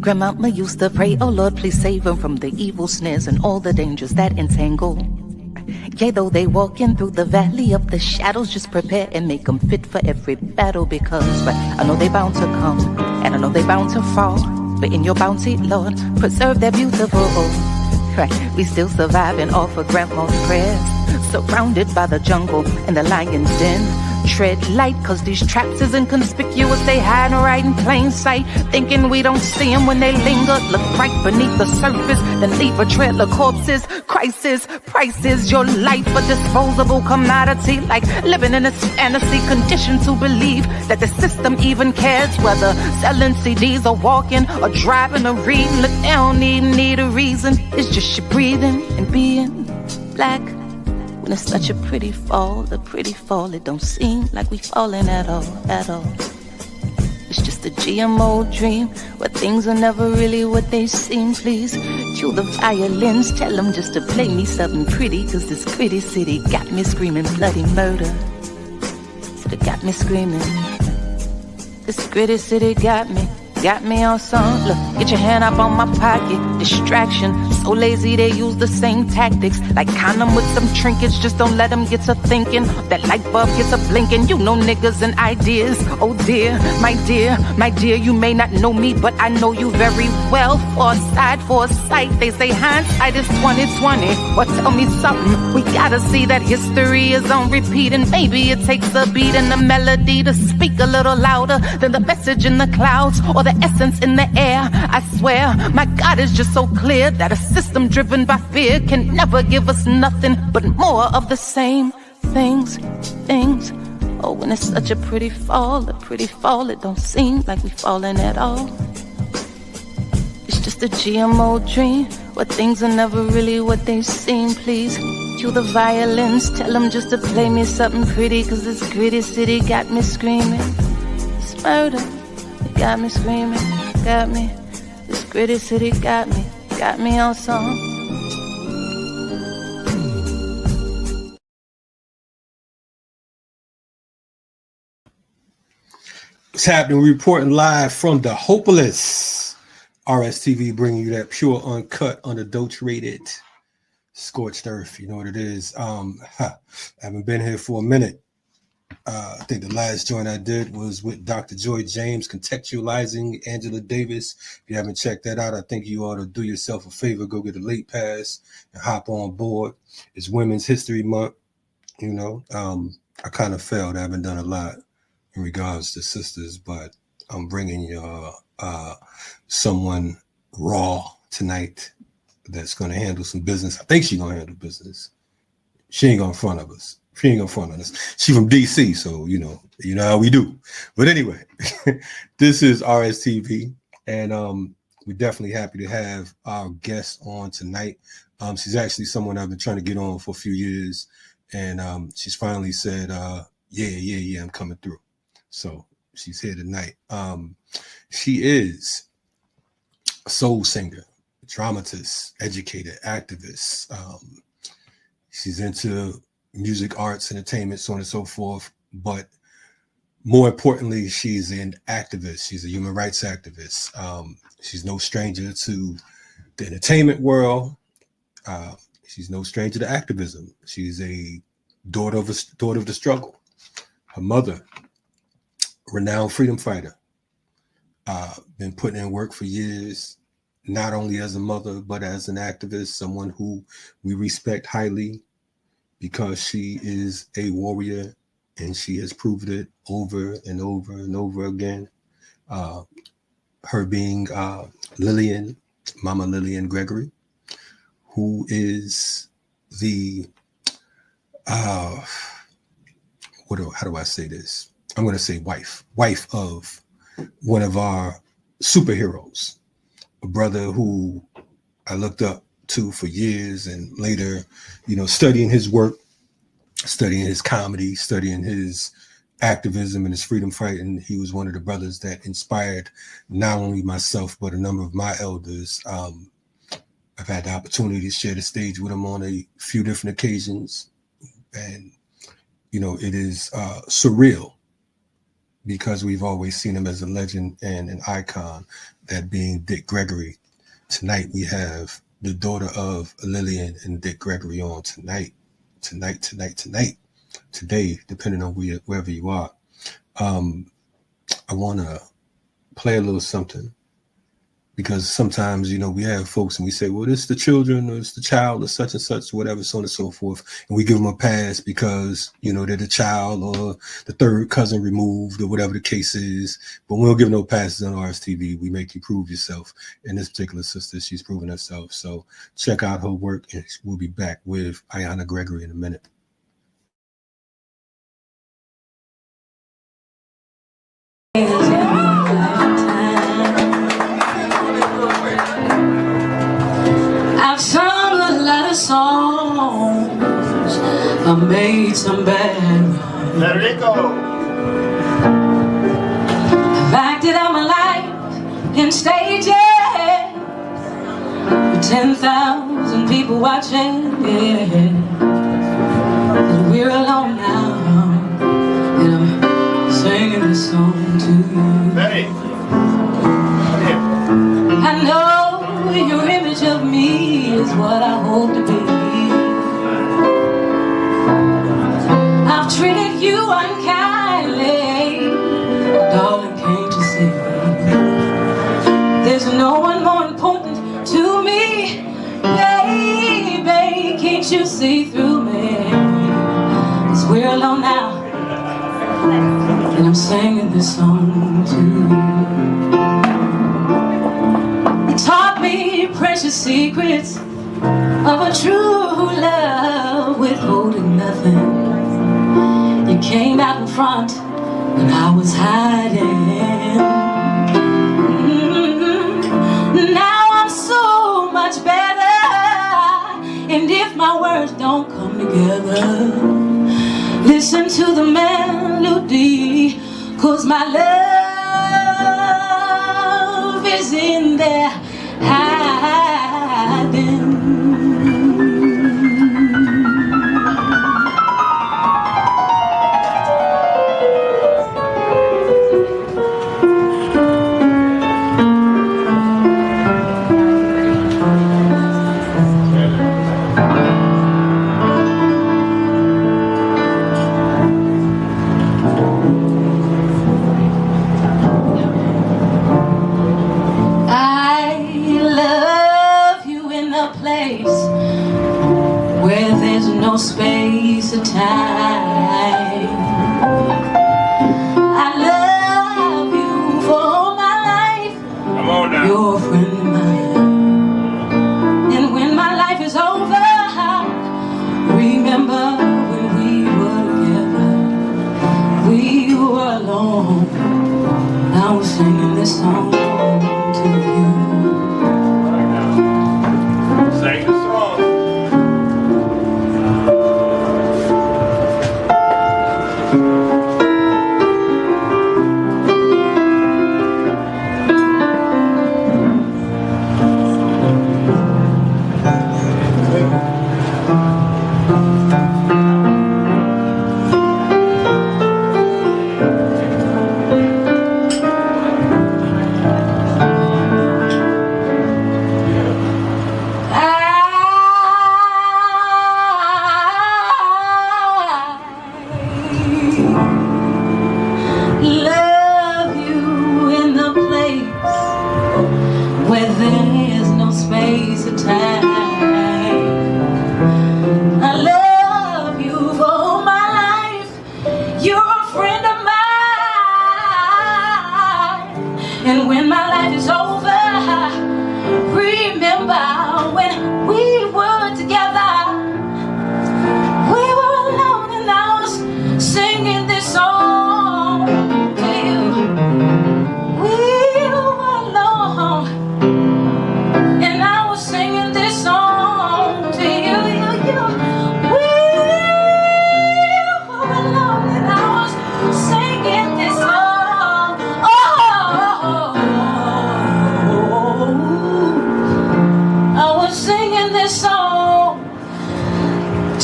Grandmama used to pray, oh Lord, please save them from the evil snares and all the dangers that entangle. Yea, though they walking through the valley of the shadows, just prepare and make them fit for every battle, because I know they bound to come, and I know they bound to fall, but in your bounty, Lord, preserve their beautiful. Right, we still surviving off of grandma's prayers, surrounded by the jungle and the lion's den. Tread light, cause these traps is inconspicuous. They hide right in plain sight, thinking we don't see them when they linger. Look right beneath the surface, then leave a trail of corpses. Crisis, prices, your life a disposable commodity. Like living in a fantasy, conditioned to believe that the system even cares. Whether selling CDs or walking or driving or reading, look, they don't even need a reason. It's just you breathing and being black. When it's such a pretty fall, it don't seem like we falling at all, at all. It's just a GMO dream, where things are never really what they seem. Please cue the violins, tell them just to play me something pretty, cause this pretty city got me screaming bloody murder. It got me screaming. This gritty city got me on some. Look, get your hand up on my pocket. Distraction, so lazy they use the same tactics. Like condom with some trinkets, just don't let them get to thinking. That light bulb gets a blinking. You know niggas and ideas. Oh dear, my dear, you may not know me, but I know you very well. Foresight, they say hindsight is 2020. Well, tell me something, we gotta see that history is on repeat. And maybe it takes a beat and a melody to speak a little louder than the message in the clouds or the essence in the air. I swear, my God is just so clear that a system driven by fear can never give us nothing but more of the same things. Oh, when it's such a pretty fall, it don't seem like we falling at all. It's just a GMO dream, where things are never really what they seem. Please cue the violins, tell them just to play me something pretty, cause this gritty city got me screaming. It's murder. Got me screaming, got me. This gritty city got me on song. What's happening? We're reporting live from the Hopeless. RSTV bringing you that pure, uncut, unadulterated, scorched earth. You know what it is. I haven't been here for a minute. I think the last joint I did was with Dr. Joy James, contextualizing Angela Davis. If you haven't checked that out, I think you ought to do yourself a favor, go get a late pass and hop on board. It's Women's History Month. You know, I kind of failed. I haven't done a lot in regards to sisters, but I'm bringing you someone raw tonight that's going to handle some business. I think she's going to handle business. She ain't going to front of us. She ain't gonna front on us. She from DC, so you know how we do. But anyway, this is RSTV, and we're definitely happy to have our guest on tonight. She's actually someone I've been trying to get on for a few years, and she's finally said, yeah, I'm coming through. So she's here tonight. She is a soul singer, dramatist, educator, activist. She's into music, arts, entertainment, so on and so forth. But more importantly, she's an activist. She's a human rights activist. She's no stranger to the entertainment world. She's no stranger to activism. She's a daughter of the struggle. Her mother, renowned freedom fighter, been putting in work for years, not only as a mother, but as an activist, someone who we respect highly, because she is a warrior and she has proved it over and over and over again. Her being Lillian, Mama Lillian Gregory, who is the, how do I say this? I'm going to say wife of one of our superheroes, a brother who I looked up to for years, and later, studying his work, studying his comedy, studying his activism and his freedom fight. And he was one of the brothers that inspired not only myself, but a number of my elders. I've had the opportunity to share the stage with him on a few different occasions. And, it is surreal because we've always seen him as a legend and an icon, that being Dick Gregory. Tonight we have the daughter of Lillian and Dick Gregory on tonight, today, depending on wherever you are. I want to play a little something, because sometimes, we have folks and we say, well, it's the children or it's the child or such and such, whatever, so on and so forth. And we give them a pass because, they're the child or the third cousin removed or whatever the case is. But we don't give no passes on RSTV. We make you prove yourself. And this particular sister, she's proven herself. So check out her work, and we'll be back with Ayanna Gregory in a minute. I've sung a lot of songs, I made some bad. Let it go. I've acted out my life in stages with 10,000 people watching, yeah. But we're alone now, and I'm singing this song to you. Hey. I know your image of me is what I hope to be. I've treated you unkindly, darling, can't you see? There's no one more important to me, baby, can't you see through me? 'Cause we're alone now, and I'm singing this song to you. You taught me precious secrets of a true love, withholding nothing. You came out in front when I was hiding. Now I'm so much better, and if my words don't come together, listen to the melody, 'cause my love is in there hiding. Where there's no space or time. I love you for all my life. Come on now. You're a friend of mine. And when my life is over, remember when we were together. We were alone. I was singing this song to you. Sing the song. Love you in the place where there's no space or time. I love you for all my life. You're a friend of mine. And when my life is over, remember when we were together. We were alone and I was singing this song.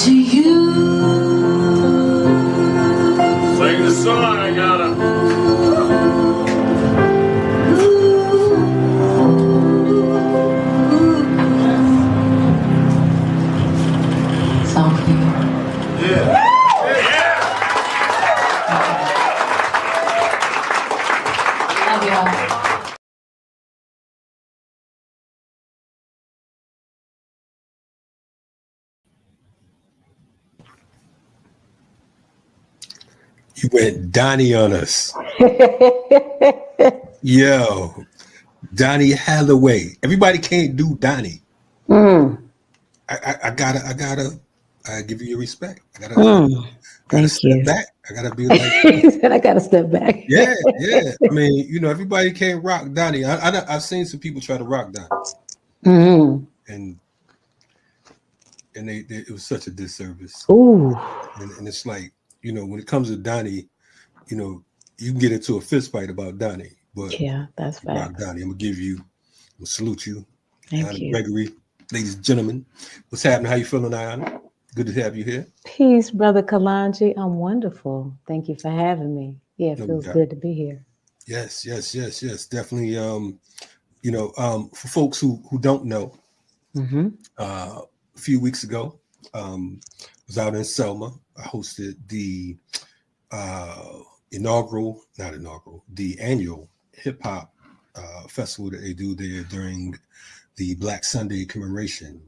To you. Sing the song, Ayanna. song for you. Yeah. Love y'all. You went Donnie on us. Yo, Donnie Hathaway. Everybody can't do Donnie. I gotta give you your respect. I gotta step back. I gotta be like, He said, I gotta step back. yeah. I mean, you know, everybody can't rock Donnie. I've seen some people try to rock Donnie, and they it was such a disservice. Ooh. And it's like, you know, when it comes to Donnie, you know, you can get into a fist fight about Donnie, but yeah, that's rock fact. Donnie. I'm gonna salute you. Thank Ayanna you. Gregory, ladies and gentlemen, what's happening? How you feeling, Ayanna? Good to have you here. Peace, Brother Kalonji. I'm wonderful. Thank you for having me. Yeah, it feels good to be here. Yes. Definitely. You know, for folks who don't know, a few weeks ago, I was out in Selma. I hosted the annual hip hop festival that they do there during the Black Sunday commemoration.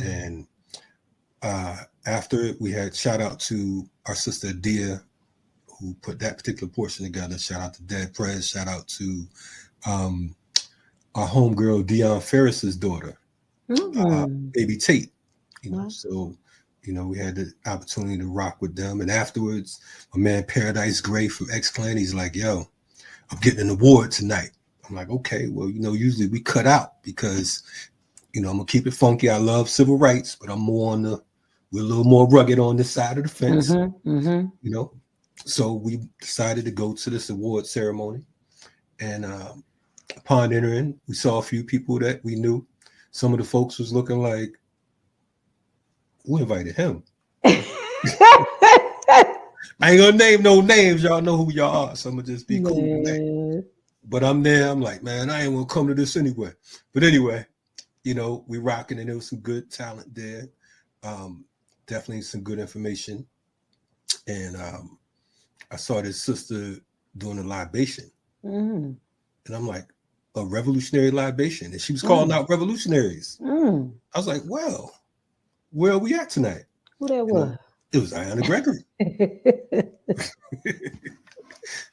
And after it, we had shout out to our sister Dia, who put that particular portion together. Shout out to Dad Prez. Shout out to our homegirl Dion Ferris's daughter, Baby Tate. You know, so you know, we had the opportunity to rock with them. And afterwards, my man Paradise Gray from X Clan, he's like, yo, I'm getting an award tonight. I'm like, okay, well, you know, usually we cut out because, you know, I'm gonna keep it funky. I love civil rights, but I'm more we're a little more rugged on this side of the fence. You know, so we decided to go to this award ceremony. And upon entering, we saw a few people that we knew. Some of the folks was looking like, who invited him? I ain't gonna name no names. Y'all know who y'all are. So I'm gonna just be cool tonight. But I'm there. I'm like, man, I ain't gonna come to this anyway. But anyway, you know, we rocking, and there was some good talent there. Definitely some good information. And I saw this sister doing a libation. And I'm like, a revolutionary libation. And she was calling out revolutionaries. I was like, well, where are we at tonight? Who that was? It was Ayanna Gregory.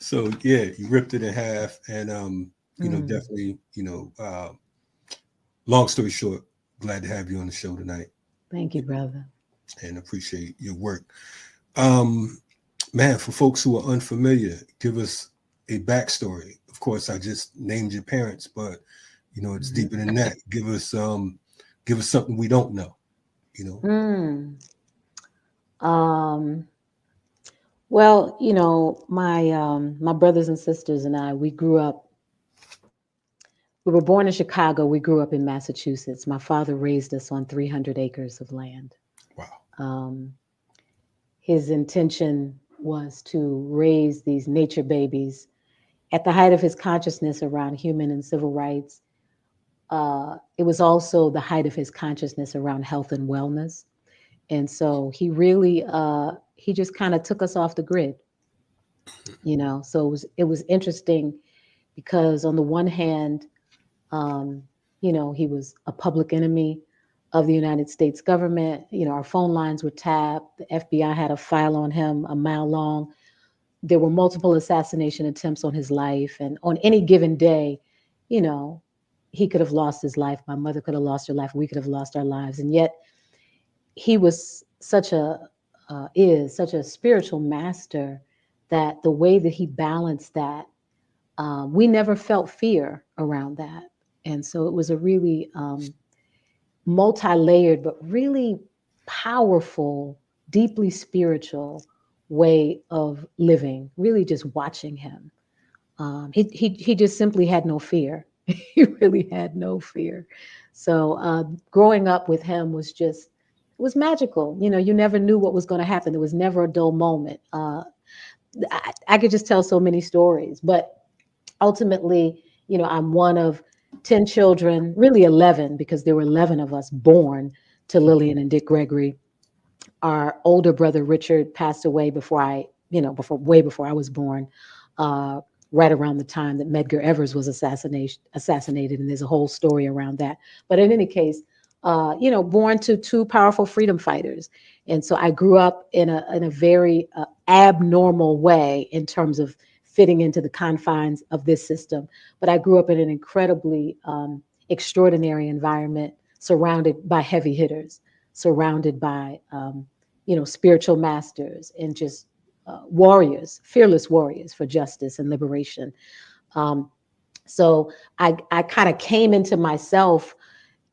So yeah, you ripped it in half. And you know, definitely, you know, long story short, glad to have you on the show tonight. Thank you, brother. And appreciate your work. Man, for folks who are unfamiliar, give us a backstory. Of course, I just named your parents, but you know, it's deeper than that. Give us something we don't know, you know. Well, you know, my brothers and sisters and I, we were born in Chicago. We grew up in Massachusetts. My father raised us on 300 acres of land. Wow. His intention was to raise these nature babies at the height of his consciousness around human and civil rights. It was also the height of his consciousness around health and wellness. And so he really, he just kind of took us off the grid, you know. So it was interesting because on the one hand, you know, he was a public enemy of the United States government. You know, our phone lines were tapped. The FBI had a file on him a mile long. There were multiple assassination attempts on his life. And on any given day, you know, he could have lost his life. My mother could have lost her life. We could have lost our lives. And yet he was is such a spiritual master that the way that he balanced that, we never felt fear around that. And so it was a really multi-layered, but really powerful, deeply spiritual way of living, really just watching him. He just simply had no fear. He really had no fear. So growing up with him was magical. You know, you never knew what was going to happen. There was never a dull moment. I could just tell so many stories, but ultimately, you know, I'm one of 10 children, really 11, because there were 11 of us born to Lillian and Dick Gregory. our older brother Richard passed away before I, way before I was born, right around the time that Medgar Evers was assassinated, and there's a whole story around that. But in any case, born to two powerful freedom fighters, and so I grew up in a very abnormal way in terms of fitting into the confines of this system. But I grew up in an incredibly extraordinary environment, surrounded by heavy hitters, surrounded by spiritual masters, and just warriors, fearless warriors for justice and liberation. So I kind of came into myself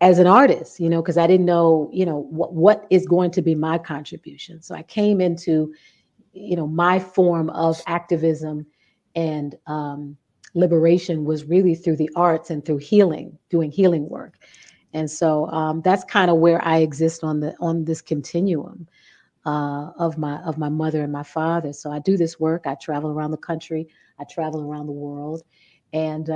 as an artist, because I didn't know, what is going to be my contribution. So I came into, my form of activism and liberation was really through the arts and through healing, doing healing work. And so that's kind of where I exist on this continuum of my mother and my father. So I do this work. I travel around the country. I travel around the world, and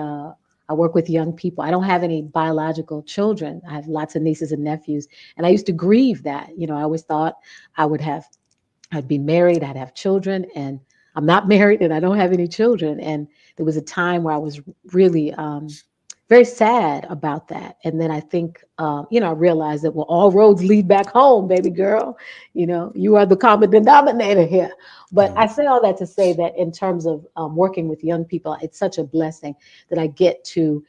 I work with young people. I don't have any biological children. I have lots of nieces and nephews, and I used to grieve that. I always thought I'd be married, I'd have children, and I'm not married, and I don't have any children. And there was a time where I was really very sad about that. And then I think, I realized that, well, all roads lead back home, baby girl. You are the common denominator here. But I say all that to say that in terms of working with young people, it's such a blessing that I get to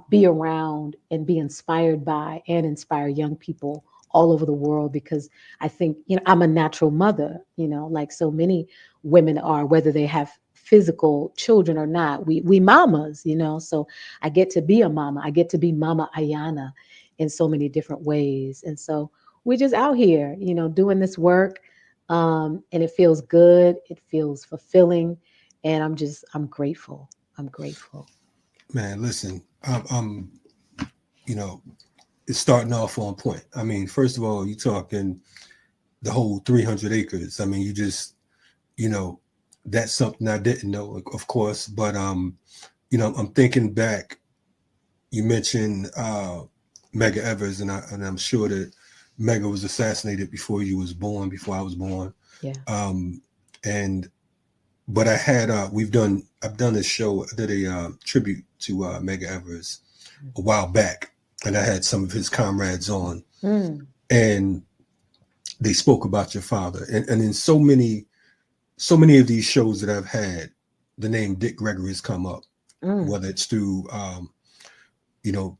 be around and be inspired by and inspire young people all over the world, because I think, I'm a natural mother, like so many women are, whether they have physical children or not. We mamas, so I get to be a mama. I get to be Mama Ayanna in so many different ways. And so we're just out here, doing this work. And it feels good. It feels fulfilling. And I'm grateful. I'm grateful. Man, listen, I'm it's starting off on point. I mean, first of all, you talking the whole 300 acres. I mean, you just, that's something I didn't know, of course. But, I'm thinking back. You mentioned Medgar Evers, and I'm sure that Medgar was assassinated before you was born, before I was born. Yeah. But I've done this show. I did a tribute to Medgar Evers a while back. And I had some of his comrades on, and they spoke about your father. And in so many of these shows that I've had, the name Dick Gregory has come up, whether it's through,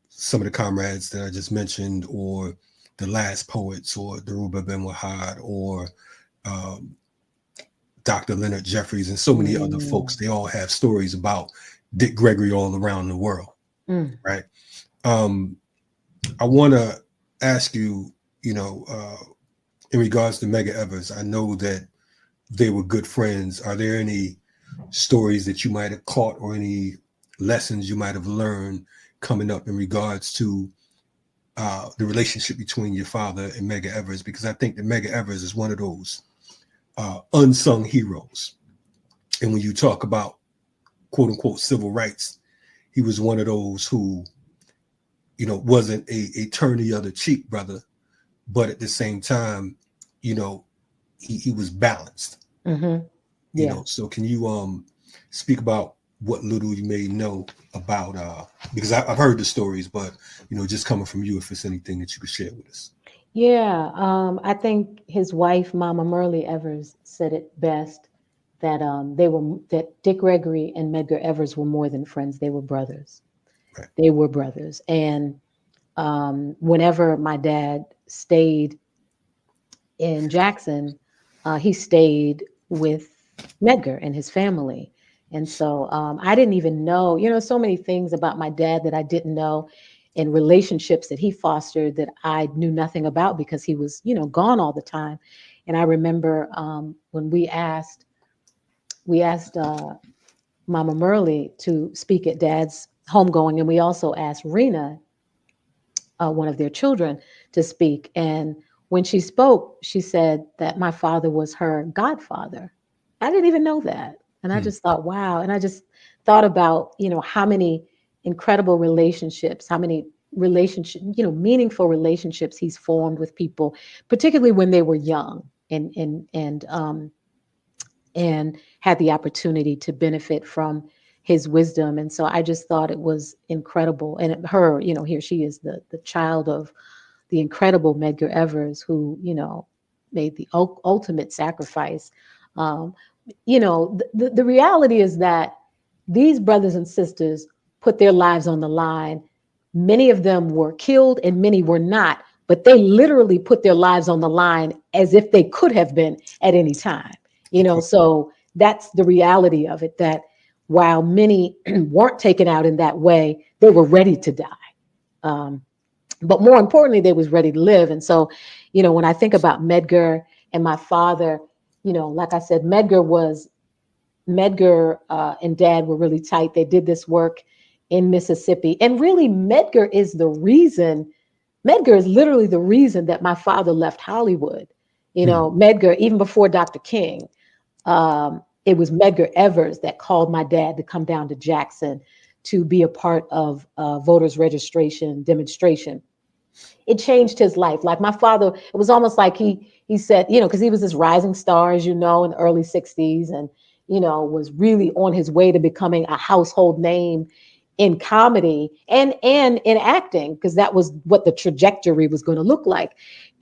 some of the comrades that I just mentioned, or the Last Poets, or Dhoruba Ben Wahad, or Dr. Leonard Jeffries, and so many other folks. They all have stories about Dick Gregory all around the world, right? I want to ask you, in regards to Medgar Evers, I know that they were good friends. Are there any stories that you might have caught, or any lessons you might have learned coming up in regards to the relationship between your father and Medgar Evers? Because I think that Medgar Evers is one of those unsung heroes. And when you talk about quote unquote civil rights, he was one of those who, wasn't a turn the other cheek brother, but at the same time, he was balanced. Yeah. So can you speak about what little you may know about because I've heard the stories, but just coming from you, if it's anything that you could share with us. Yeah. I think his wife, Mama Marley Evers, said it best, that that Dick Gregory and Medgar Evers were more than friends. They were brothers. Right. They were brothers. And whenever my dad stayed in Jackson, he stayed with Medgar and his family. And so I didn't even know, so many things about my dad that I didn't know, and relationships that he fostered that I knew nothing about, because he was, gone all the time. And I remember when we asked Mama Marley to speak at Dad's homegoing, and we also asked Rena, one of their children, to speak. And when she spoke, she said that my father was her godfather. I didn't even know that. And I just thought, wow. And I just thought about, how many incredible relationships, meaningful relationships he's formed with people, particularly when they were young, and had the opportunity to benefit from his wisdom. And so I just thought it was incredible. And her, here she is, the child of the incredible Medgar Evers, who, made the ultimate sacrifice. Um, the reality is that these brothers and sisters put their lives on the line. Many of them were killed and many were not, but they literally put their lives on the line as if they could have been at any time. So that's the reality of it, that while many weren't taken out in that way, they were ready to die. But more importantly, they was ready to live. And so, when I think about Medgar and my father, like I said, Medgar and Dad were really tight. They did this work in Mississippi. And really, Medgar is literally the reason that my father left Hollywood. Medgar, even before Dr. King, it was Medgar Evers that called my dad to come down to Jackson to be a part of voters registration demonstration. It changed his life. Like my father, it was almost like he said, because he was this rising star, as in the early 60s, and, was really on his way to becoming a household name in comedy and in acting, because that was what the trajectory was going to look like.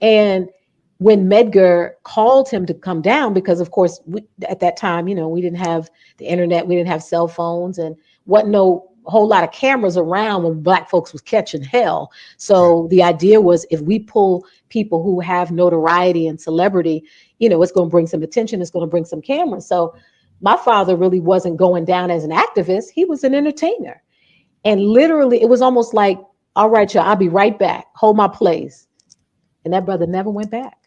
And when Medgar called him to come down, because of course at that time, we didn't have the internet, we didn't have cell phones, and wasn't no whole lot of cameras around when Black folks was catching hell. So the idea was, if we pull people who have notoriety and celebrity, it's going to bring some attention, it's going to bring some cameras. So my father really wasn't going down as an activist, he was an entertainer. And literally, it was almost like, all right, y'all, I'll be right back, hold my place. And that brother never went back.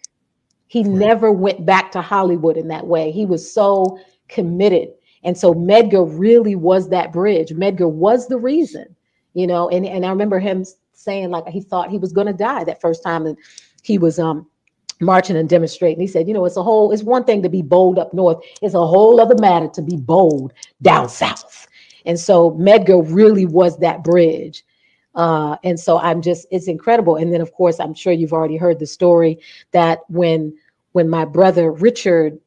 He never went back to Hollywood in that way. He was so committed. And so Medgar really was that bridge. Medgar was the reason, and I remember him saying, like, he thought he was going to die that first time that he was marching and demonstrating. He said, it's one thing to be bold up north. It's a whole other matter to be bold down south. And so Medgar really was that bridge. And so it's incredible. And then, of course, I'm sure you've already heard the story that when my brother Richard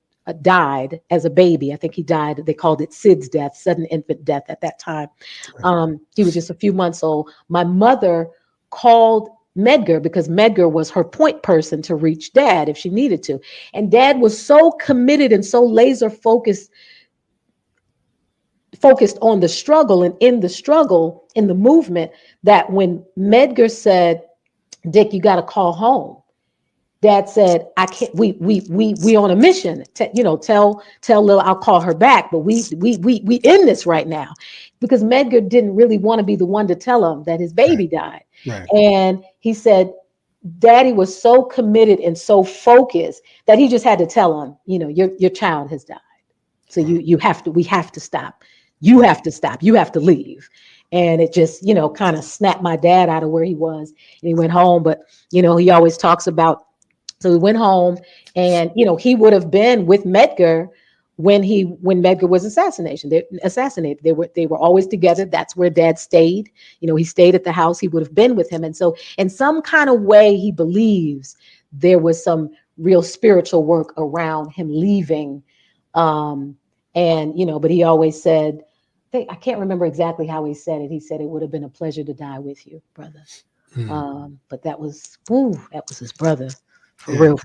died as a baby, I think he died, they called it SIDS death, sudden infant death at that time. He was just a few months old. My mother called Medgar because Medgar was her point person to reach Dad if she needed to. And Dad was so committed and so laser focused on the struggle and in the movement, that when Medgar said, Dick, you got to call home, Dad said, I can't, we on a mission. Tell Lil I'll call her back, but we in this right now. Because Medgar didn't really want to be the one to tell him that his baby died. Right. And he said, Daddy was so committed and so focused that he just had to tell him, your child has died. So we have to stop. You have to stop. You have to leave. And it just, kind of snapped my dad out of where he was. And he went home. But, he always talks about, so he went home and, he would have been with Medgar when Medgar was assassinated. They were always together. That's where Dad stayed. He stayed at the house. He would have been with him. And so in some kind of way, he believes there was some real spiritual work around him leaving. But he always said, I can't remember exactly how he said it. He said, it would have been a pleasure to die with you, brother. But that was his brother. For real.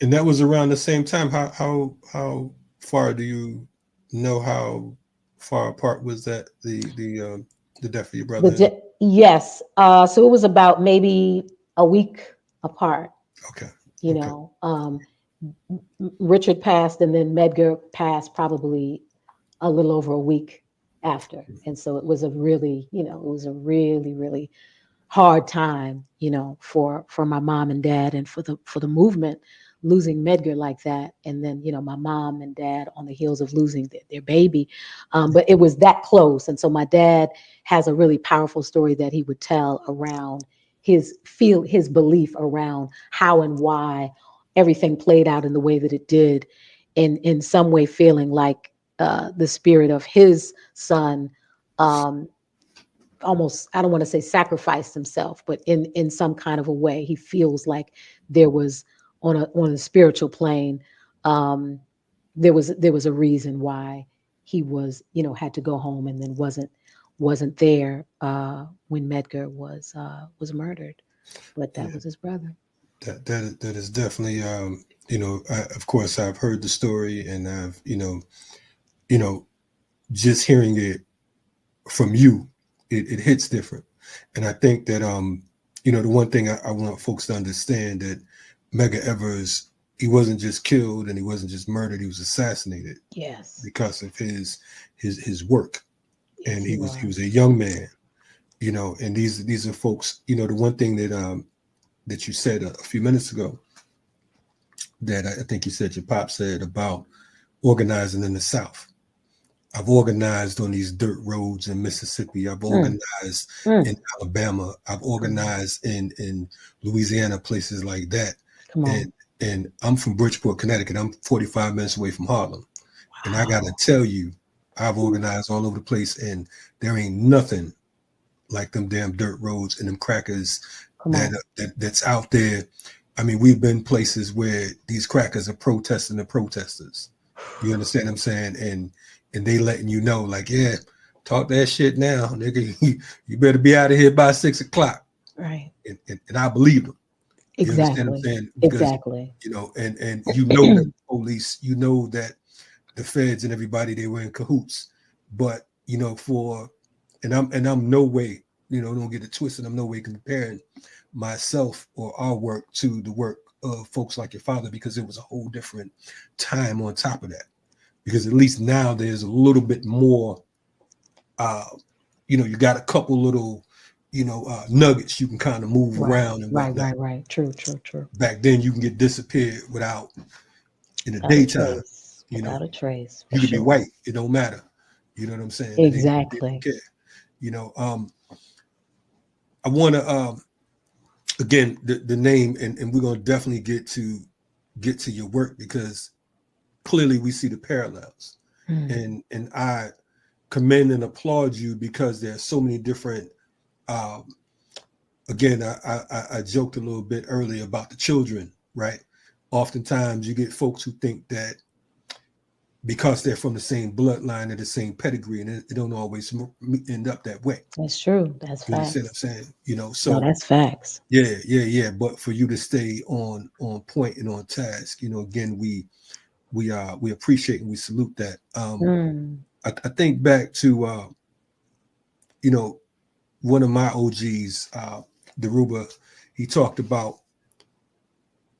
And that was around the same time. How far do you know how far apart was that the death of your brother? Yes. So it was about maybe a week apart. Okay. Richard passed and then Medgar passed probably a little over a week after. And so it was a really, really hard time, for my mom and dad and for the movement, losing Medgar like that. And then, my mom and dad on the heels of losing their baby. But it was that close. And so my dad has a really powerful story that he would tell around his belief around how and why everything played out in the way that it did, in some way feeling like the spirit of his son almost, I don't want to say sacrificed himself, but in some kind of a way, he feels like there was on a spiritual plane, there was a reason why he was, had to go home and then wasn't there when Medgar was murdered. But that Yeah, was his brother. that is definitely of course I've heard the story, and I've you know just hearing it from you, it hits different. And I think that the one thing I want folks to understand, that Medgar Evers, he wasn't just killed and he wasn't just murdered, he was assassinated Yes. because of his work. Yes, And he he was was. a young man, and these are folks, the one thing that you said a few minutes ago, that I think you said your pop said about organizing in the South. I've organized on these dirt roads in Mississippi. I've Mm, organized mm. in Alabama. I've Come on. organized in Louisiana, places like that. Come And on. and I'm from Bridgeport, Connecticut. I'm 45 minutes away from Harlem. And I gotta Wow. tell you, I've organized all over the place, and there ain't nothing like them damn dirt roads and them crackers Come on. that's out there. I mean, we've been places where these crackers are protesting the protesters. You understand what I'm saying? And they letting you know, like, yeah, talk that shit now, nigga. You better be out of here by 6 o'clock. Right. And I believe them. You understand what I'm Exactly. saying? Because Exactly. and you know that the police, you know that the feds and everybody, they were in cahoots. But I'm no way, don't get it twisted. I'm no way comparing myself or our work to the work of folks like your father, because it was a whole different time on top of that. Because at least now there's a little bit more, you got a couple little, nuggets you can kind of move Right. around and Right. whatnot. Right. Right. True. True. True. Back then you can get disappeared without, in the Without a daytime, trace. you know, Without a trace, for you could be sure. white. It don't matter. You know what I'm saying? They don't Exactly. care. I want to, again, the name, and we're going to definitely get to your work, because clearly we see the parallels. Mm. And I commend and applaud you, because there's so many different, again, I joked a little bit earlier about the children, right? Oftentimes you get folks who think that because they're from the same bloodline or the same pedigree, and it don't always end up that way. That's true. That's You understand what I'm facts. saying? No, So that's facts. yeah. But for you to stay on point and on task, again, we appreciate and we salute that. Mm. I think back to one of my OGs, Daruba. He talked about,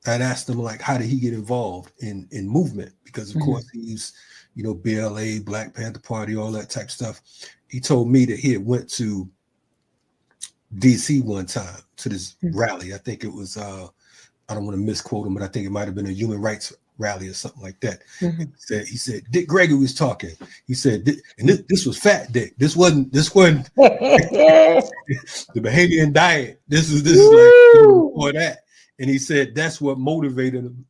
I'd asked him, like, how did he get involved in movement? Because of course he's, BLA, Black Panther Party, all that type of stuff. He told me that he had went to DC one time to this rally. I think it was, I don't want to misquote him, but I think it might have been a human rights rally or something like that. Mhm. He said Dick Gregory was talking. He said, and this was Fat Dick. This wasn't the Bahamian diet. This is like before that. And he said that's what motivated him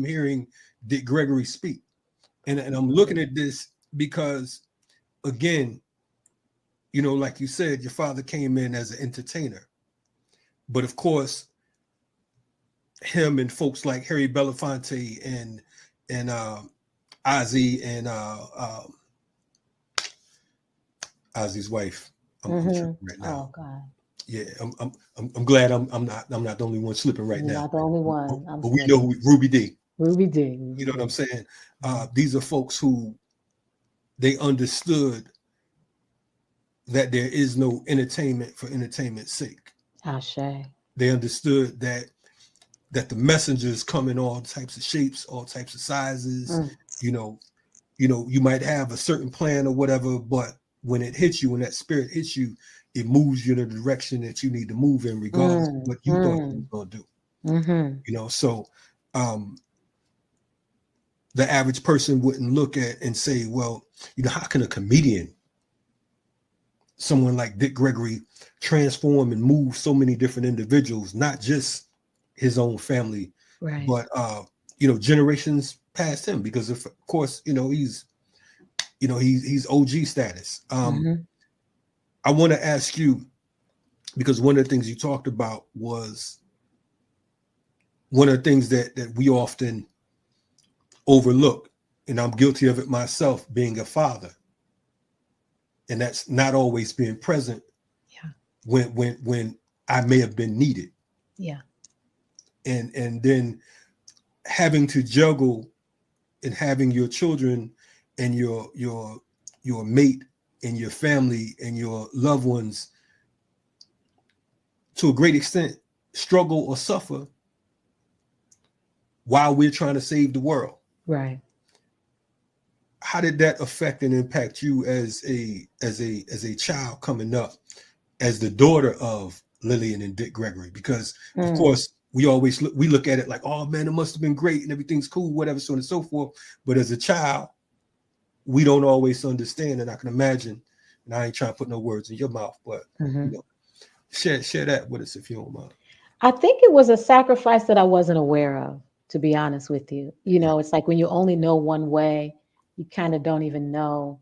hearing Dick Gregory speak. And I'm looking at this because, again, like you said, your father came in as an entertainer. But of course, him and folks like Harry Belafonte and Ozzy and Ozzy's wife. I'm tripping right now. Oh God. Yeah, I'm glad I'm not the only one slipping right You're now. not the only one. I'm But we know Ruby D. Ruby D. You know what I'm saying? These are folks who, they understood that there is no entertainment for entertainment's sake. Ashe. They understood that the messengers come in all types of shapes, all types of sizes. You might have a certain plan or whatever, but when it hits you, when that spirit hits you, it moves you in the direction that you need to move in, regardless of what you thought you were going to do. So the average person wouldn't look at and say, well, how can a comedian, someone like Dick Gregory, transform and move so many different individuals, not just his own family, right, but generations past him, because of course, he's OG status. I want to ask you, because one of the things you talked about was one of the things that we often overlook, and I'm guilty of it myself, being a father, and that's not always being present. Yeah. When I may have been needed. Yeah. And then having to juggle and having your children and your mate and your family and your loved ones to a great extent struggle or suffer while we're trying to save the world. Right. How did that affect and impact you as a child coming up, as the daughter of Lillian and Dick Gregory? Because of course we look at it like, oh man, it must have been great and everything's cool, whatever, so on and so forth. But as a child, we don't always understand. And I can imagine, and I ain't trying to put no words in your mouth, but you know, share that with us if you don't mind. I think it was a sacrifice that I wasn't aware of, to be honest with you. You know, it's like when you only know one way, you kind of don't even know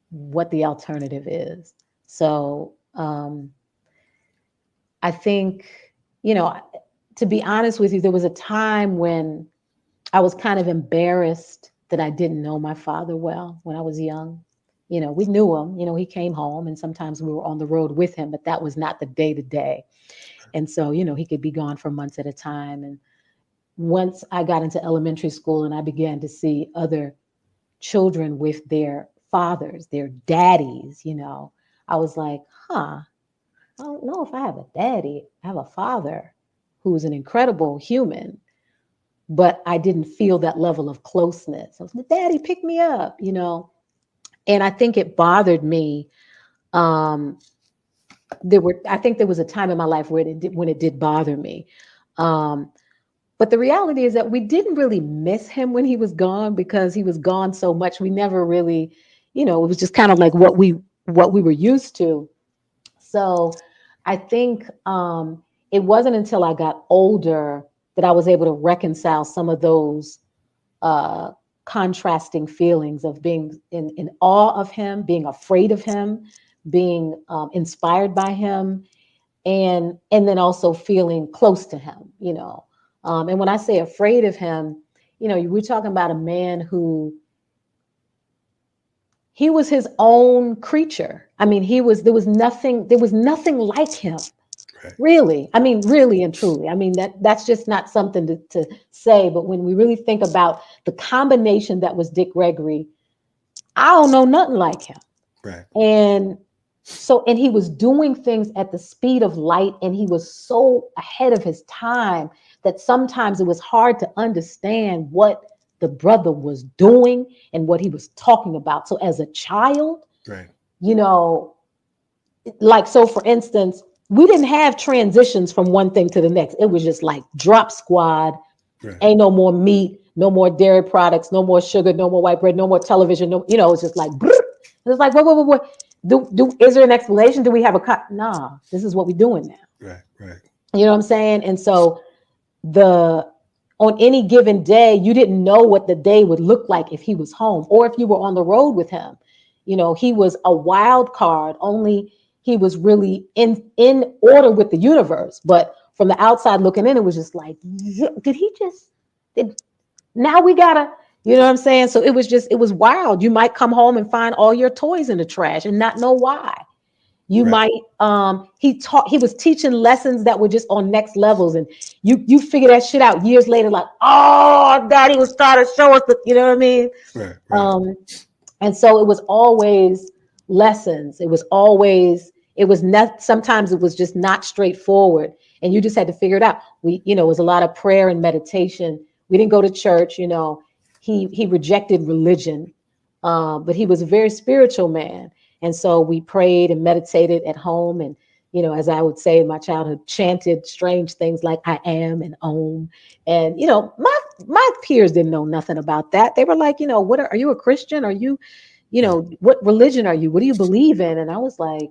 what the alternative is. So I think, you know, to be honest with you, there was a time when I was kind of embarrassed that I didn't know my father well when I was young. You know, we knew him, you know, he came home and sometimes we were on the road with him, but that was not the day to day. And so, you know, he could be gone for months at a time. And once I got into elementary school and I began to see other children with their fathers, their daddies, you know, I was like, I don't know if I have a daddy. I have a father who's an incredible human, but I didn't feel that level of closeness. I was like, Daddy, pick me up, you know? And I think it bothered me. I think there was a time in my life when it did bother me. But the reality is that we didn't really miss him when he was gone because he was gone so much. We never really, you know, it was just kind of like what we were used to. So I think it wasn't until I got older that I was able to reconcile some of those contrasting feelings of being in awe of him, being afraid of him, being inspired by him, and then also feeling close to him, you know. And when I say afraid of him, you know, we're talking about a man who, he was his own creature. I mean, there was nothing like him. Right. Really. I mean, really and truly. I mean, that's just not something to say, but when we really think about the combination that was Dick Gregory, I don't know nothing like him. Right. And he was doing things at the speed of light, and he was so ahead of his time that sometimes it was hard to understand what the brother was doing and what he was talking about. So as a child, right, you know, like, so for instance, we didn't have transitions from one thing to the next. It was just like drop squad, right. Ain't no more meat, no more dairy products, no more sugar, no more white bread, no more television. No, you know, it's just like, it's like, what? Is there an explanation? Do we have a cut? Nah, this is what we're doing now. Right. You know what I'm saying? And so on any given day, you didn't know what the day would look like if he was home or if you were on the road with him. You know, he was a wild card, only he was really in order with the universe. But from the outside looking in, it was just like, now we gotta, you know what I'm saying? So it was wild. You might come home and find all your toys in the trash and not know why. You right. might, he was teaching lessons that were just on next levels. And you figure that shit out years later, like, oh, Daddy was trying to show us, you know what I mean? Right. And so it was always lessons. Sometimes it was just not straightforward. And you just had to figure it out. It was a lot of prayer and meditation. We didn't go to church, you know, he rejected religion, but he was a very spiritual man. And so we prayed and meditated at home. And, you know, as I would say in my childhood, chanted strange things like I am and Om. And, you know, my peers didn't know nothing about that. They were like, you know, are you a Christian? Are you, you know, what religion are you? What do you believe in? And I was like,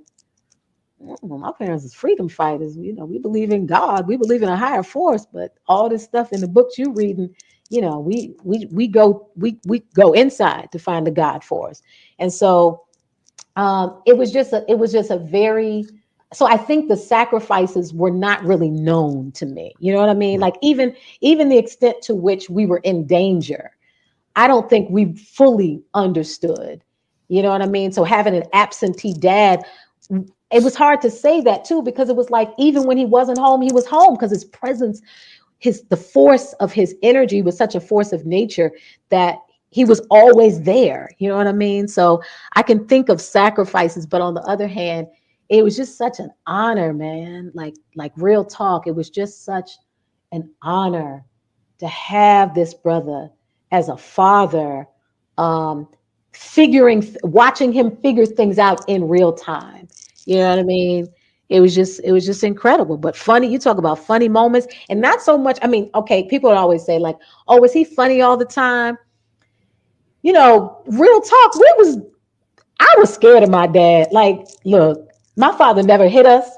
well, my parents is freedom fighters. You know, we believe in God. We believe in a higher force. But all this stuff in the books you reading, you know, we go inside to find the God force. And so it was just a very so I think the sacrifices were not really known to me. You know what I mean? Like even the extent to which we were in danger, I don't think we fully understood. You know what I mean? So having an absentee dad, it was hard to say that too, because it was like even when he wasn't home, he was home because his presence, the force of his energy was such a force of nature that he was always there. You know what I mean? So I can think of sacrifices, but on the other hand, it was just such an honor, man. Like real talk, it was just such an honor to have this brother as a father, um, watching him figure things out in real time. You know what I mean? It was just incredible. But funny, you talk about funny moments, and not so much. I mean, okay, people would always say like, "Oh, is he funny all the time?" You know, real talk. I was scared of my dad. Like, look, my father never hit us.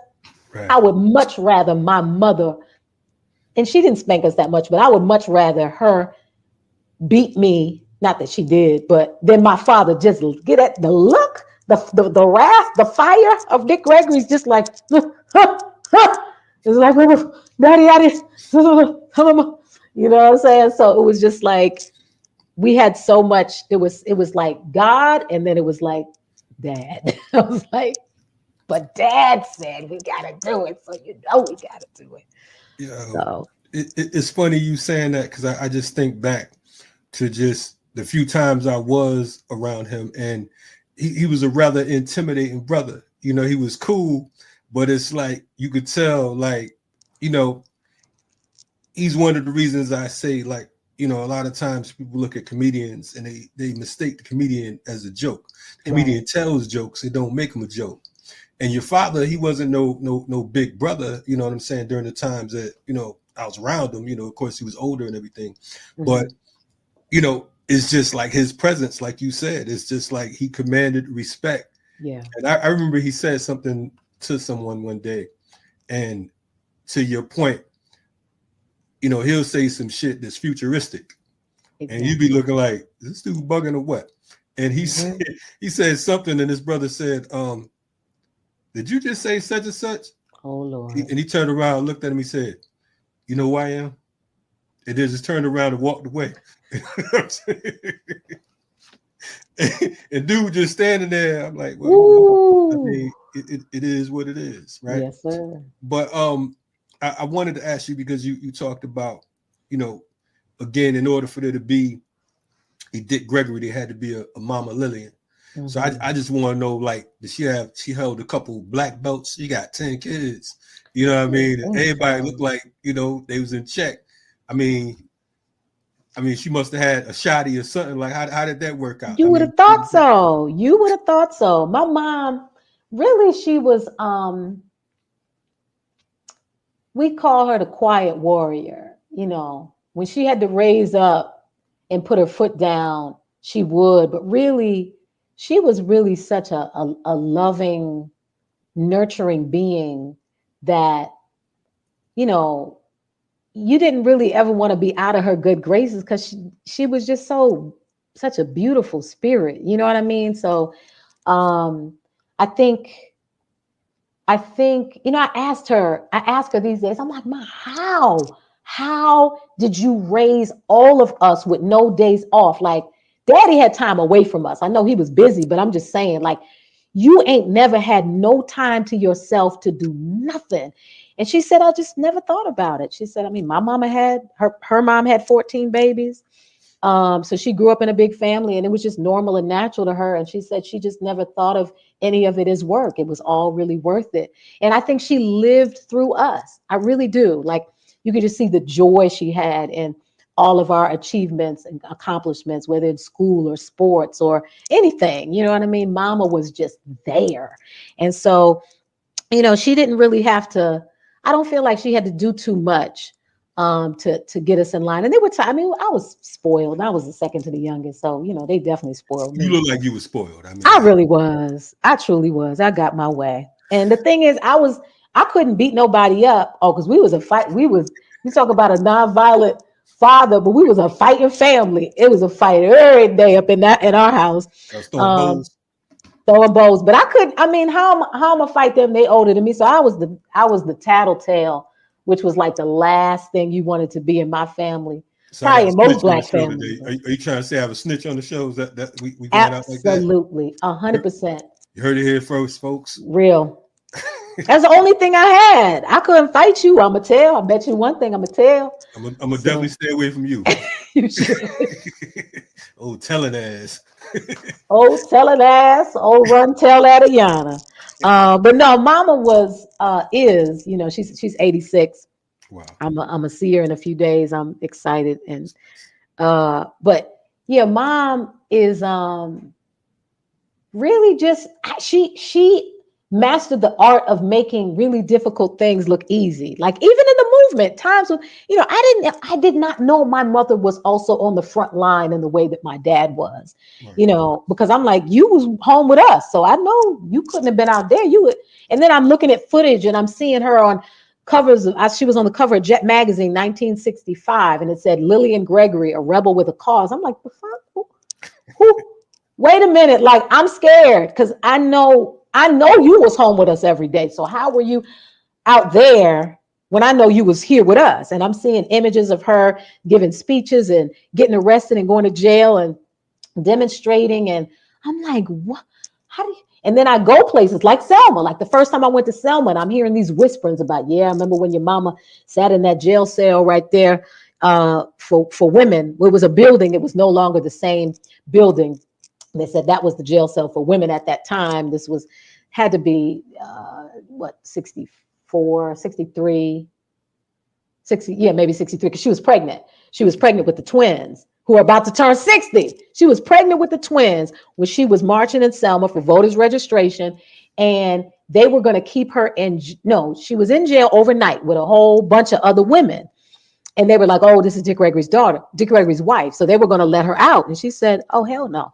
Right. I would much rather my mother, and she didn't spank us that much, but I would much rather her beat me. Not that she did, but then my father just get at the look, the wrath, the fire of Dick Gregory's just like, it's like, daddy, you know what I'm saying? So it was just like, we had so much, it was like God, and then it was like dad. I was like, but dad said we gotta do it, so you know we gotta do it. Yeah. So It's funny you saying that, because I just think back to just the few times I was around him, and he was a rather intimidating brother. You know, he was cool, but it's like you could tell, like, you know, he's one of the reasons I say, like, you know, a lot of times people look at comedians and they mistake the comedian as a joke. The comedian tells jokes, they don't make them a joke. And your father, he wasn't no big brother, you know what I'm saying, during the times that, you know, I was around him. You know, of course he was older and everything, but you know, it's just like his presence, like you said, it's just like he commanded respect. yeah. And I remember he said something to someone one day, and to your point, you know, he'll say some shit that's futuristic, and you'd be looking like, this dude bugging or what? And he said something, and his brother said, did you just say such and such? Oh Lord. And he turned around, looked at him, he said, you know who I am? And then just turned around and walked away. And dude just standing there. I'm like, well, I mean, it is what it is, right? Yes, sir. But I wanted to ask you, because you talked about, you know, again, in order for there to be a Dick Gregory, there had to be a Mama Lillian. So I just want to know, like, did she held a couple black belts? She got 10 kids. You know what I mean? Everybody looked like, you know, they was in check. I mean, she must have had a shoddy or something. Like, how did that work out? You would have thought so. You would have thought so. My mom, really, she was, we call her the quiet warrior. You know, when she had to raise up and put her foot down, she would. But really, she was really such a loving, nurturing being that, you know, you didn't really ever want to be out of her good graces, because she was just such a beautiful spirit. You know what I mean? So I think, you know, I ask her these days, I'm like, Ma, how did you raise all of us with no days off? Like, daddy had time away from us. I know he was busy, but I'm just saying, like, you ain't never had no time to yourself to do nothing. And she said, I just never thought about it. She said, I mean, my mama had, her mom had 14 babies. So she grew up in a big family, and it was just normal and natural to her. And she said she just never thought of any of it as work. It was all really worth it. And I think she lived through us. I really do. Like, you could just see the joy she had in all of our achievements and accomplishments, whether it's school or sports or anything. You know what I mean? Mama was just there. And so, you know, she didn't really have to, I don't feel like she had to do too much to get us in line. And they were, I mean, I was spoiled. I was the second to the youngest. So, you know, they definitely spoiled me. You look like you were spoiled. I mean, I really was. I truly was. I got my way. And the thing is, I couldn't beat nobody up. Oh, because we was a fight. You talk about a nonviolent father, but we was a fighting family. It was a fight every day up in our house. throwing bows. But I couldn't. I mean, how am I fight them? They older than me, so I was the tattletale, which was like the last thing you wanted to be in my family. So I got Probably a in most snitch on the black show families. today. Are you trying to say I have a snitch on the show? Is that we going out like that? Absolutely, 100%. You heard it here first, folks. Real. That's the only thing I had. I couldn't fight you. I'ma tell. I bet you one thing. I'ma tell. I'm gonna definitely stay away from you. You should. Oh, telling ass. Oh, telling ass. Oh, run tell that Ayanna. But no, Mama is. She's 86. Wow. I'm a see her in a few days. I'm excited and but yeah, Mom is really just she mastered the art of making really difficult things look easy. Like even in the movement, times when, I did not know my mother was also on the front line in the way that my dad was, Right. Because I'm like, you was home with us. So I know you couldn't have been out there. And then I'm looking at footage and I'm seeing her on covers she was on the cover of Jet magazine 1965 and it said Lillian Gregory, a rebel with a cause. I'm like, the fuck? Who? Wait a minute, like I'm scared because I know you was home with us every day. So how were you out there when I know you was here with us? And I'm seeing images of her giving speeches and getting arrested and going to jail and demonstrating. And I'm like, what? How do you? And then I go places like Selma. Like the first time I went to Selma, and I'm hearing these whisperings about, I remember when your mama sat in that jail cell right there for women. It was a building. It was no longer the same building. They said that was the jail cell for women at that time. This had to be 64, 63, 60, maybe 63, because she was pregnant. She was pregnant with the twins who are about to turn 60. She was pregnant with the twins when she was marching in Selma for voters registration. And they were going to keep her she was in jail overnight with a whole bunch of other women. And they were like, oh, this is Dick Gregory's daughter, Dick Gregory's wife. So they were going to let her out. And she said, oh, hell no.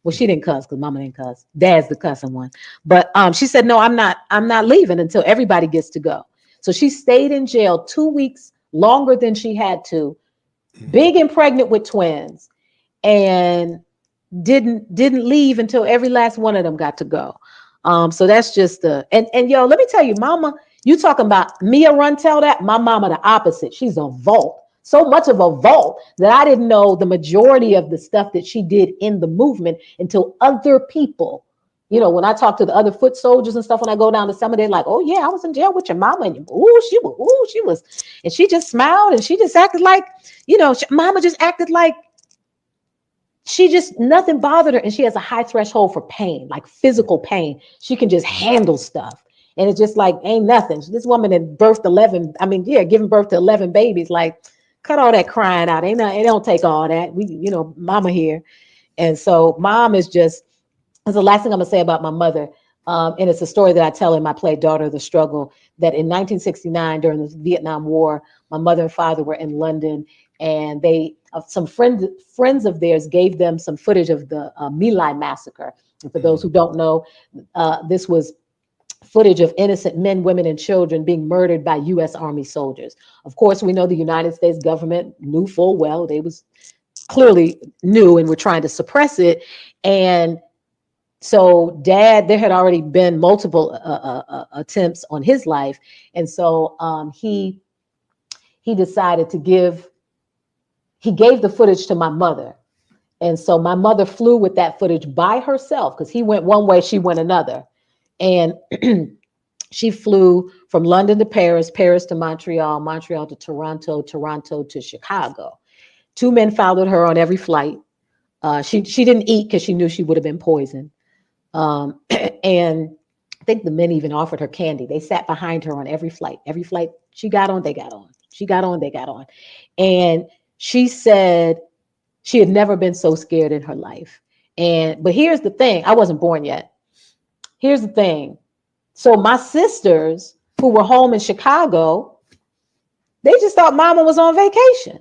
Well, she didn't cuss because Mama didn't cuss. Dad's the cussing one. But she said, no, I'm not leaving until everybody gets to go. So she stayed in jail 2 weeks longer than she had to, big and pregnant with twins, and didn't leave until every last one of them got to go. So that's just and yo, let me tell you, Mama, you talking about Mia Run Tell That? My mama, the opposite. She's a vault. So much of a vault that I didn't know the majority of the stuff that she did in the movement until other people, when I talk to the other foot soldiers and stuff, when I go down to some of they're like, oh yeah, I was in jail with your mama. And she was, and she just smiled and she just acted like, Mama just acted like nothing bothered her. And she has a high threshold for pain, like physical pain. She can just handle stuff. And it's just like, ain't nothing. This woman had giving birth to 11 babies, like, cut all that crying out. It don't take all that. Mama here. And so Mom is just, that's the last thing I'm gonna say about my mother. And it's a story that I tell in my play, Daughter of the Struggle, that in 1969, during the Vietnam War, my mother and father were in London and some friends of theirs gave them some footage of the My Lai massacre. And for those who don't know, this was footage of innocent men, women, and children being murdered by U.S. Army soldiers. Of course, we know the United States government knew full well, they was clearly knew and were trying to suppress it. And so Dad, there had already been multiple attempts on his life. And so he decided he gave the footage to my mother. And so my mother flew with that footage by herself because he went one way, she went another. And she flew from London to Paris, Paris to Montreal, Montreal to Toronto, Toronto to Chicago. 2 men followed her on every flight. She didn't eat because she knew she would have been poisoned. And I think the men even offered her candy. They sat behind her on every flight. Every flight she got on, they got on. She got on, they got on. And she said she had never been so scared in her life. But here's the thing, I wasn't born yet. Here's the thing. So my sisters who were home in Chicago, they just thought Mama was on vacation.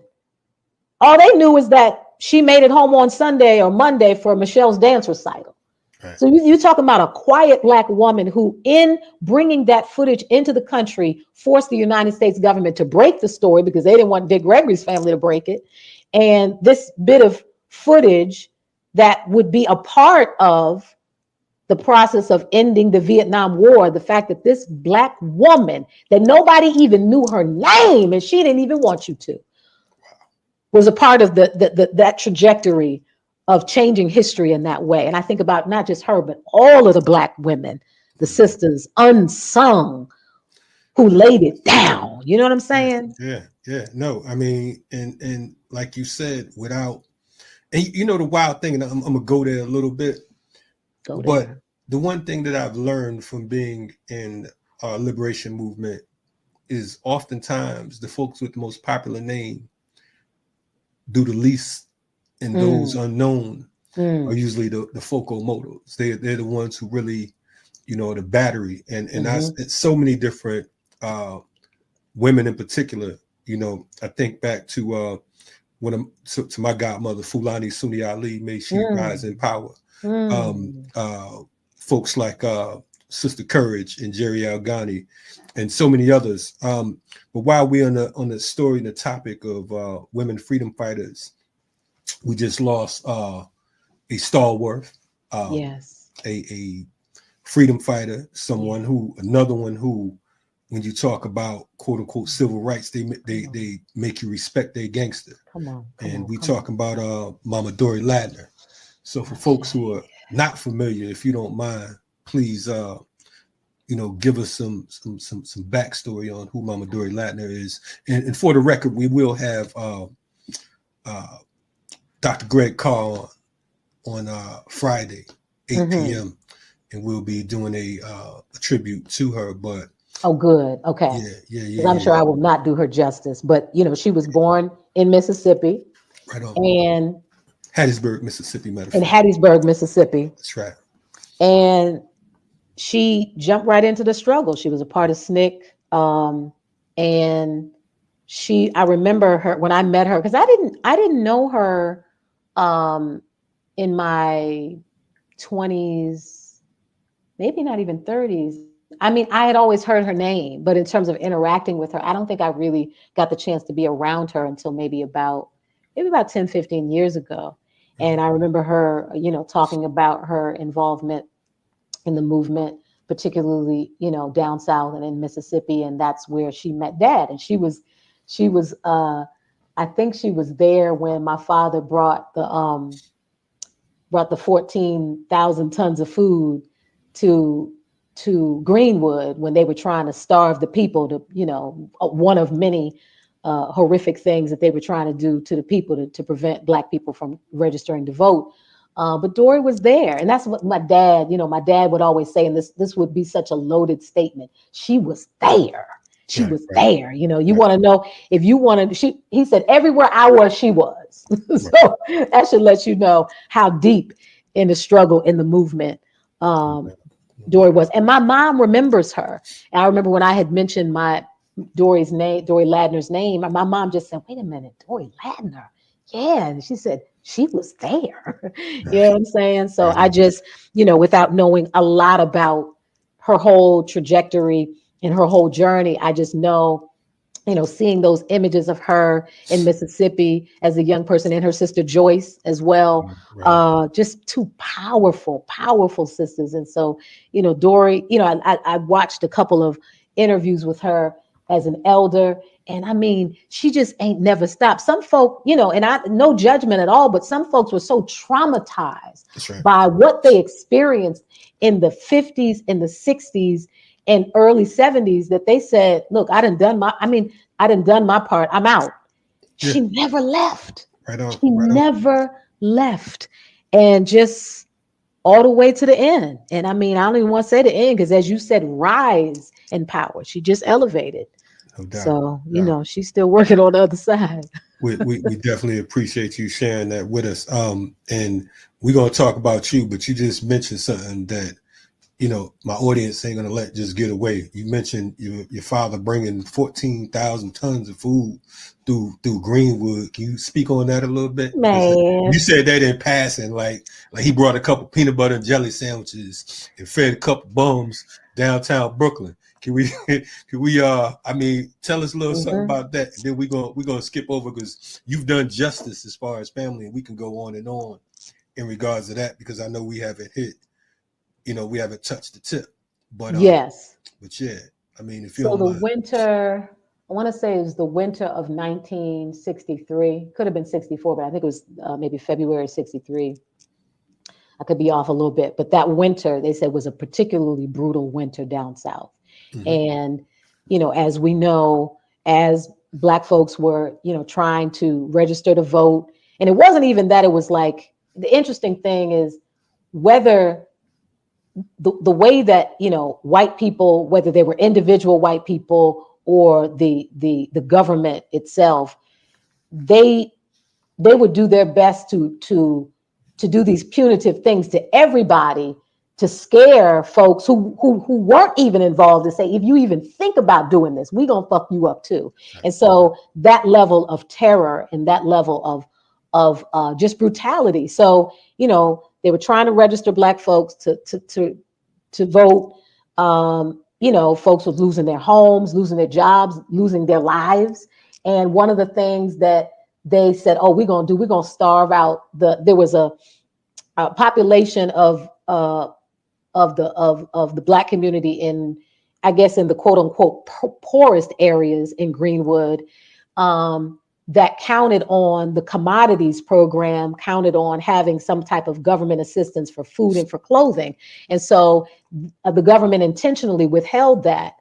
All they knew is that she made it home on Sunday or Monday for Michelle's dance recital. Right. So you're talking about a quiet Black woman who, in bringing that footage into the country, forced the United States government to break the story because they didn't want Dick Gregory's family to break it. And this bit of footage that would be a part of the process of ending the Vietnam War, the fact that this Black woman that nobody even knew her name and she didn't even want you to, was a part of that trajectory of changing history in that way. And I think about not just her, but all of the Black women, the sisters, unsung, who laid it down. You know what I'm saying? Yeah. No, I mean, and like you said, without, and you know the wild thing, and I'm gonna go there a little bit, but the one thing that I've learned from being in our liberation movement is oftentimes the folks with the most popular name do the least, and those unknown are usually the focal motives. They're the ones who really, you know, the battery, and it's so many different women in particular. You know, I think back to to my godmother Fulani Suni Ali, may she rise in power. Folks like Sister Courage and Jerry Alghani, and so many others. But while we're on the story and the topic of women freedom fighters, we just lost a stalwart, a freedom fighter, another one who, when you talk about quote unquote civil rights, they make you respect their gangster. We talking about Mama Dory Ladner. So for folks who are not familiar, if you don't mind, please you know, give us some backstory on who Mama Dory Ladner is. And for the record, we will have Dr. Greg Carr on Friday, 8 p.m. And we'll be doing a tribute to her. But oh, good. Okay. Yeah. I'm sure I will not do her justice. But you know, she was born in Mississippi. Right on. And Hattiesburg, Mississippi, matter of in fact. Hattiesburg, Mississippi. That's right. And she jumped right into the struggle. She was a part of SNCC. And I remember her when I met her, because I didn't know her in my 20s, maybe not even 30s. I mean, I had always heard her name, but in terms of interacting with her, I don't think I really got the chance to be around her until maybe about 10, 15 years ago. And I remember her, you know, talking about her involvement in the movement, particularly, you know, down south and in Mississippi. And that's where she met Dad. And she was I think she was there when my father brought the 14,000 tons of food to Greenwood when they were trying to starve the people, to, you know, one of many horrific things that they were trying to do to the people to prevent Black people from registering to vote. But Dory was there. And that's what my dad would always say, and this would be such a loaded statement. She was there. She was there. You know, you want to know if you wanted, he said, everywhere I was, she was. So that should let you know how deep in the struggle, in the movement, Dory was. And my mom remembers her. And I remember when I had mentioned Dory Ladner's name, my mom just said, wait a minute, Dory Ladner. Yeah. And she said, she was there. You know what I'm saying? So I just, you know, without knowing a lot about her whole trajectory and her whole journey, I just know, you know, seeing those images of her in Mississippi as a young person, and her sister Joyce as well, just two powerful sisters. And so, you know, Dory, you know, I watched a couple of interviews with her as an elder. And I mean, she just ain't never stopped. Some folk, you know, and no judgment at all, but some folks were so traumatized by what they experienced in the 50s, in the 60s, and early 70s that they said, look, I done done my part. I'm out. Yeah. She never left. She never left. And just all the way to the end. And I mean, I don't even want to say the end, because as you said, rise in power. She just elevated. No doubt. So, you know, she's still working on the other side. We definitely appreciate you sharing that with us. And we're going to talk about you, but you just mentioned something that, you know, my audience ain't going to let just get away. You mentioned your father bringing 14,000 tons of food through Greenwood. Can you speak on that a little bit? Man. You said that in passing, like he brought a couple peanut butter and jelly sandwiches and fed a couple bums downtown Brooklyn. Can we I mean, tell us a little something about that, and then we're gonna skip over, because you've done justice as far as family, and we can go on and on in regards to that, because I know we haven't hit we haven't touched the tip. But yes. But yeah, I mean, if you So don't the mind. winter, I want to say it was the winter of 1963. Could have been 64, but I think it was maybe February 63. I could be off a little bit, but that winter, they said, was a particularly brutal winter down south. And, as we know, as Black folks were, trying to register to vote, and it wasn't even that, it was like, the interesting thing is whether the way that, white people, whether they were individual white people or the government itself, they would do their best to do these punitive things to everybody, to scare folks who weren't even involved, to say, if you even think about doing this, we gonna fuck you up too. And so that level of terror and that level of just brutality. So, they were trying to register Black folks to vote. Folks were losing their homes, losing their jobs, losing their lives. And one of the things that they said, oh, we're gonna starve out there was a population of the Black community in, I guess, in the quote unquote poorest areas in Greenwood, that counted on the commodities program, counted on having some type of government assistance for food and for clothing. And so the government intentionally withheld that.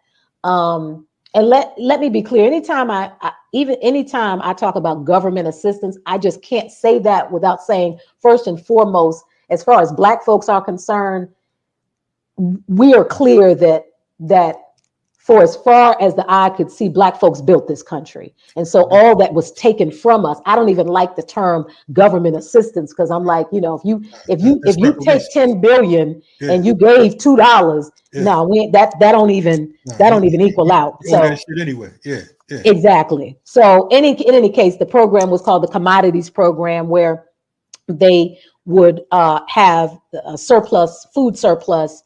And let me be clear, anytime I talk about government assistance, I just can't say that without saying, first and foremost, as far as Black folks are concerned, we are clear that for as far as the eye could see, Black folks built this country. And so all that was taken from us, I don't even like the term government assistance, because I'm like, if you take 10 billion and you gave $2, no, that don't even equal out. So that shit anyway. Yeah. Exactly. So in any case, the program was called the Commodities Program, where they would have a food surplus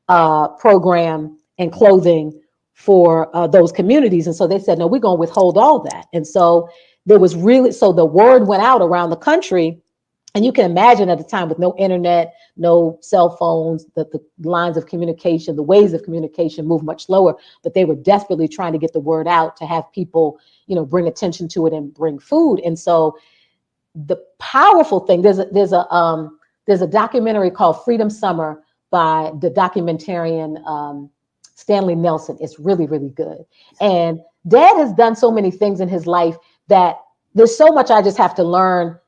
program and clothing for those communities. And so they said, no, we're going to withhold all that. And so the word went out around the country. And you can imagine at the time, with no internet, no cell phones, that the lines of communication, the ways of communication moved much slower, but they were desperately trying to get the word out to have people, bring attention to it and bring food. And so the powerful thing, there's a documentary called Freedom Summer by the documentarian Stanley Nelson. It's really, really good. And Dad has done so many things in his life that there's so much I just have to learn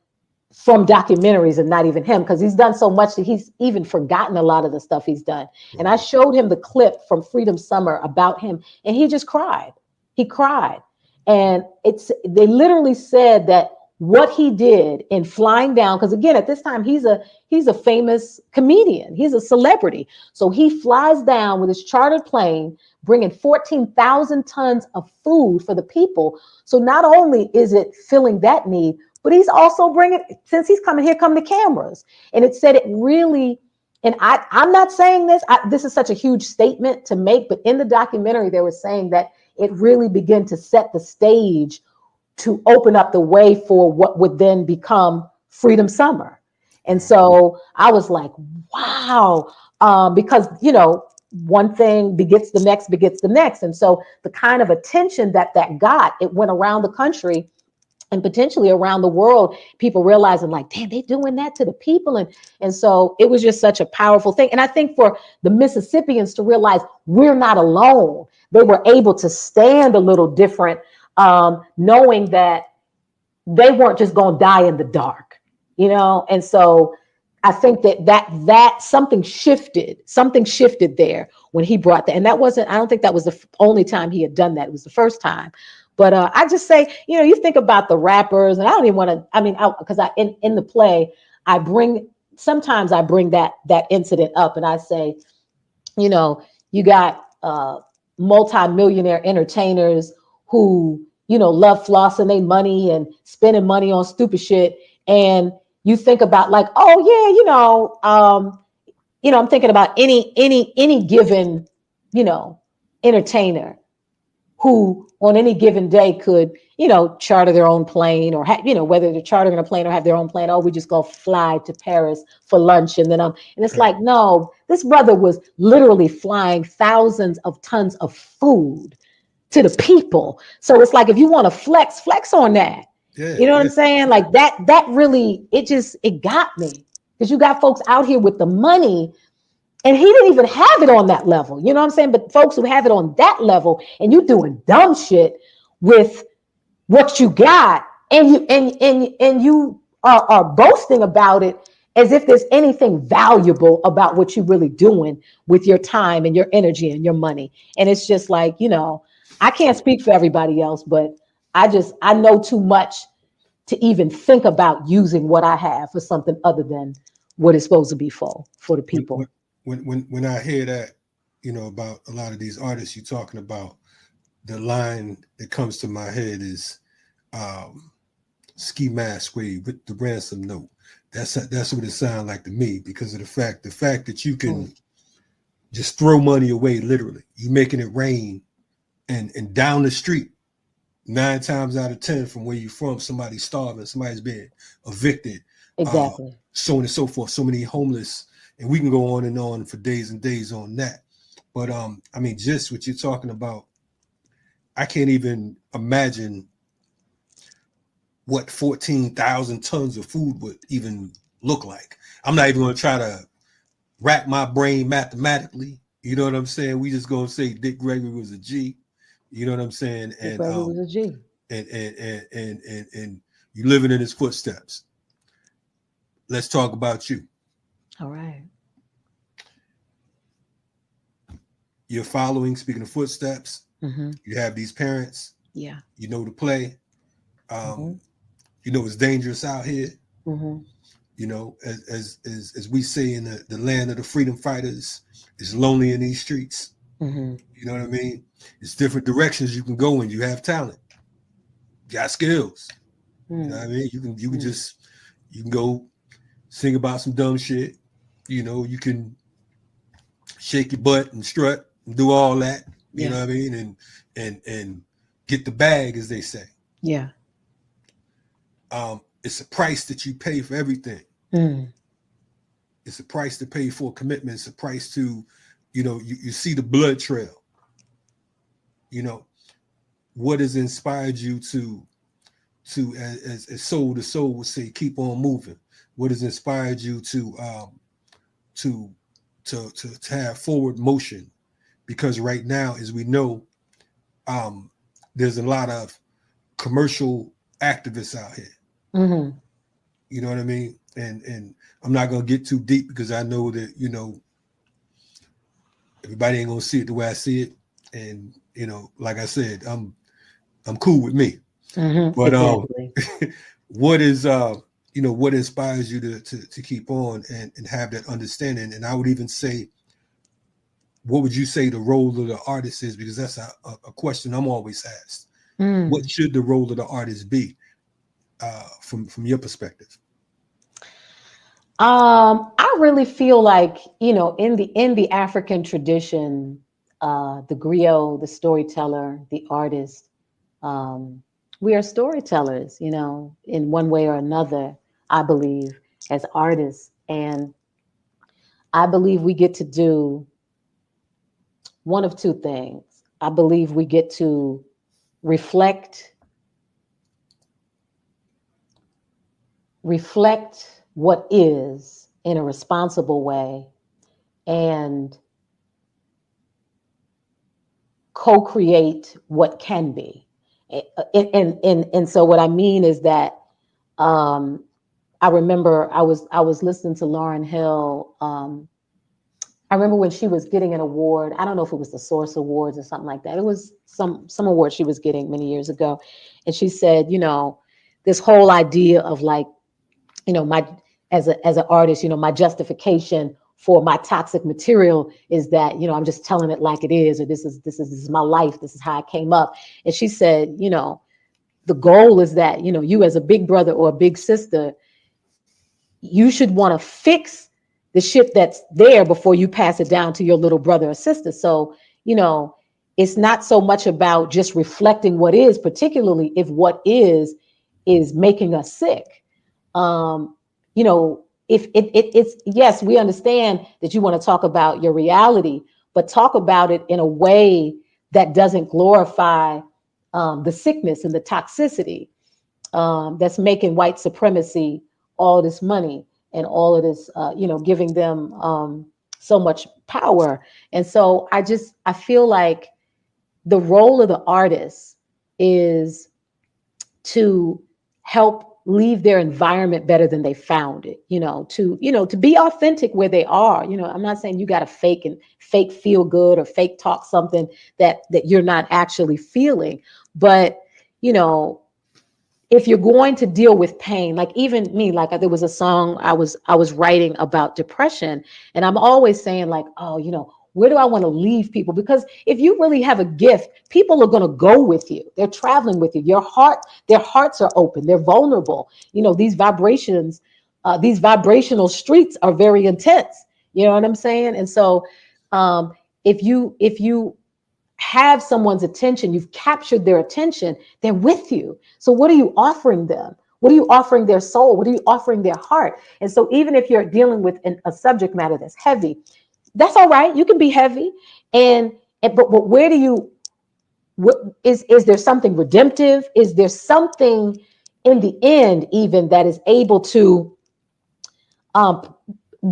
from documentaries, and not even him, because he's done so much that he's even forgotten a lot of the stuff he's done. And I showed him the clip from Freedom Summer about him, and he just cried. He cried. And they literally said that what he did in flying down, because again, at this time, he's a famous comedian. He's a celebrity. So he flies down with his chartered plane, bringing 14,000 tons of food for the people. So not only is it filling that need, but he's also bringing, since he's coming here, come the cameras. And it said it really, and I'm not saying this, this is such a huge statement to make, but in the documentary, they were saying that it really began to set the stage to open up the way for what would then become Freedom Summer. And so I was like, wow, because, one thing begets the next. And so the kind of attention that got, it went around the country and potentially around the world, people realizing like, damn, they doing that to the people. And so it was just such a powerful thing. And I think for the Mississippians to realize we're not alone, they were able to stand a little different, knowing that they weren't just going to die in the dark, And so I think that something shifted there when he brought that. And I don't think that was the only time he had done that. It was the first time. But I just say, you think about the rappers, and I don't even want to, because in the play, sometimes I bring that incident up, and I say, you got multi-millionaire entertainers who, love flossing their money and spending money on stupid shit. And you think about like, oh yeah, I'm thinking about any given, entertainer who on any given day could, charter their own plane or whether they're chartering a plane or have their own plane. Oh, we just go fly to Paris for lunch. And it's like, no, this brother was literally flying thousands of tons of food to the people. So it's like, if you want to flex on that. Yeah, you know what I'm saying? Like that really, it got me, because you got folks out here with the money, and he didn't even have it on that level. You know what I'm saying? But folks who have it on that level, and you doing dumb shit with what you got, and you are boasting about it as if there's anything valuable about what you're really doing with your time and your energy and your money. And it's just like, I can't speak for everybody else, but I know too much to even think about using what I have for something other than what it's supposed to be for the people. When I hear that, about a lot of these artists you're talking about, the line that comes to my head is ski mask wave with the ransom note. That's what it sounds like to me, because of the fact that you can just throw money away, literally. You making it rain, and down the street, 9 times out of 10 from where you're from, somebody's starving, somebody's being evicted. Exactly. So on and so forth. So many homeless, and we can go on and on for days and days on that. But just what you're talking about, I can't even imagine what 14,000 tons of food would even look like. I'm not even going to try to rack my brain mathematically. You know what I'm saying? We just going to say Dick Gregory was a G. You know what I'm saying? Dick Gregory was a G. And you living in his footsteps. Let's talk about you. All right. You're following, speaking of footsteps. Mm-hmm. You have these parents. Yeah. You know to play. It's dangerous out here. Mm-hmm. As we say in the land of the freedom fighters, it's lonely in these streets. Mm-hmm. You know what I mean? It's different directions you can go in. You have talent. You got skills. You know what I mean? You can go sing about some dumb shit. You can shake your butt and strut and do all that. You know what I mean? And get the bag, as they say. Yeah. It's a price that you pay for everything. It's a price to pay for commitment. It's a price to, you see the blood trail. What has inspired you to as soul to soul would say, keep on moving? What has inspired you to have forward motion? Because right now, as we know, there's a lot of commercial activists out here. Mm-hmm. You know what I mean? And I'm not gonna get too deep, because I know that everybody ain't gonna see it the way I see it. And like I said, I'm cool with me. Mm-hmm. But exactly. what is what inspires you to keep on and have that understanding? And I would even say, what would you say the role of the artist is? Because that's a question I'm always asked. What should the role of the artist be, from your perspective? I really feel like, in the African tradition, the griot, the storyteller, the artist, we are storytellers, in one way or another, I believe, as artists. And I believe we get to do one of two things. I believe we get to reflect what is in a responsible way, and co-create what can be. And so what I mean is that I remember I was listening to Lauryn Hill. I remember when she was getting an award. I don't know if it was the Source Awards or something like that. It was some award she was getting many years ago. And she said, this whole idea of like, my as an artist, my justification for my toxic material is that, I'm just telling it like it is, or this is my life. This is how I came up. And she said, the goal is that, you as a big brother or a big sister, you should want to fix the shit that's there before you pass it down to your little brother or sister. So, it's not so much about just reflecting what is, particularly if what is making us sick. You know, if it's, yes, we understand that you want to talk about your reality, but talk about it in a way that doesn't glorify the sickness and the toxicity that's making white supremacy all this money and all of this, you know, giving them so much power. And so I feel like the role of the artist is to help leave their environment better than they found it, to be authentic where they are. I'm not saying you got to fake feel good or fake talk something that you're not actually feeling. But, if you're going to deal with pain, like even me, like there was a song I was writing about depression, and I'm always saying like, oh, where do I want to leave people? Because if you really have a gift, people are going to go with you. They're traveling with you. Their hearts are open. They're vulnerable. These vibrations, these vibrational streets are very intense. You know what I'm saying? And so, if you have someone's attention, you've captured their attention, they're with you. So what are you offering them? What are you offering their soul? What are you offering their heart? And so even if you're dealing with a subject matter that's heavy, that's all right. You can be heavy. But where do you, is there something redemptive? Is there something in the end even that is able to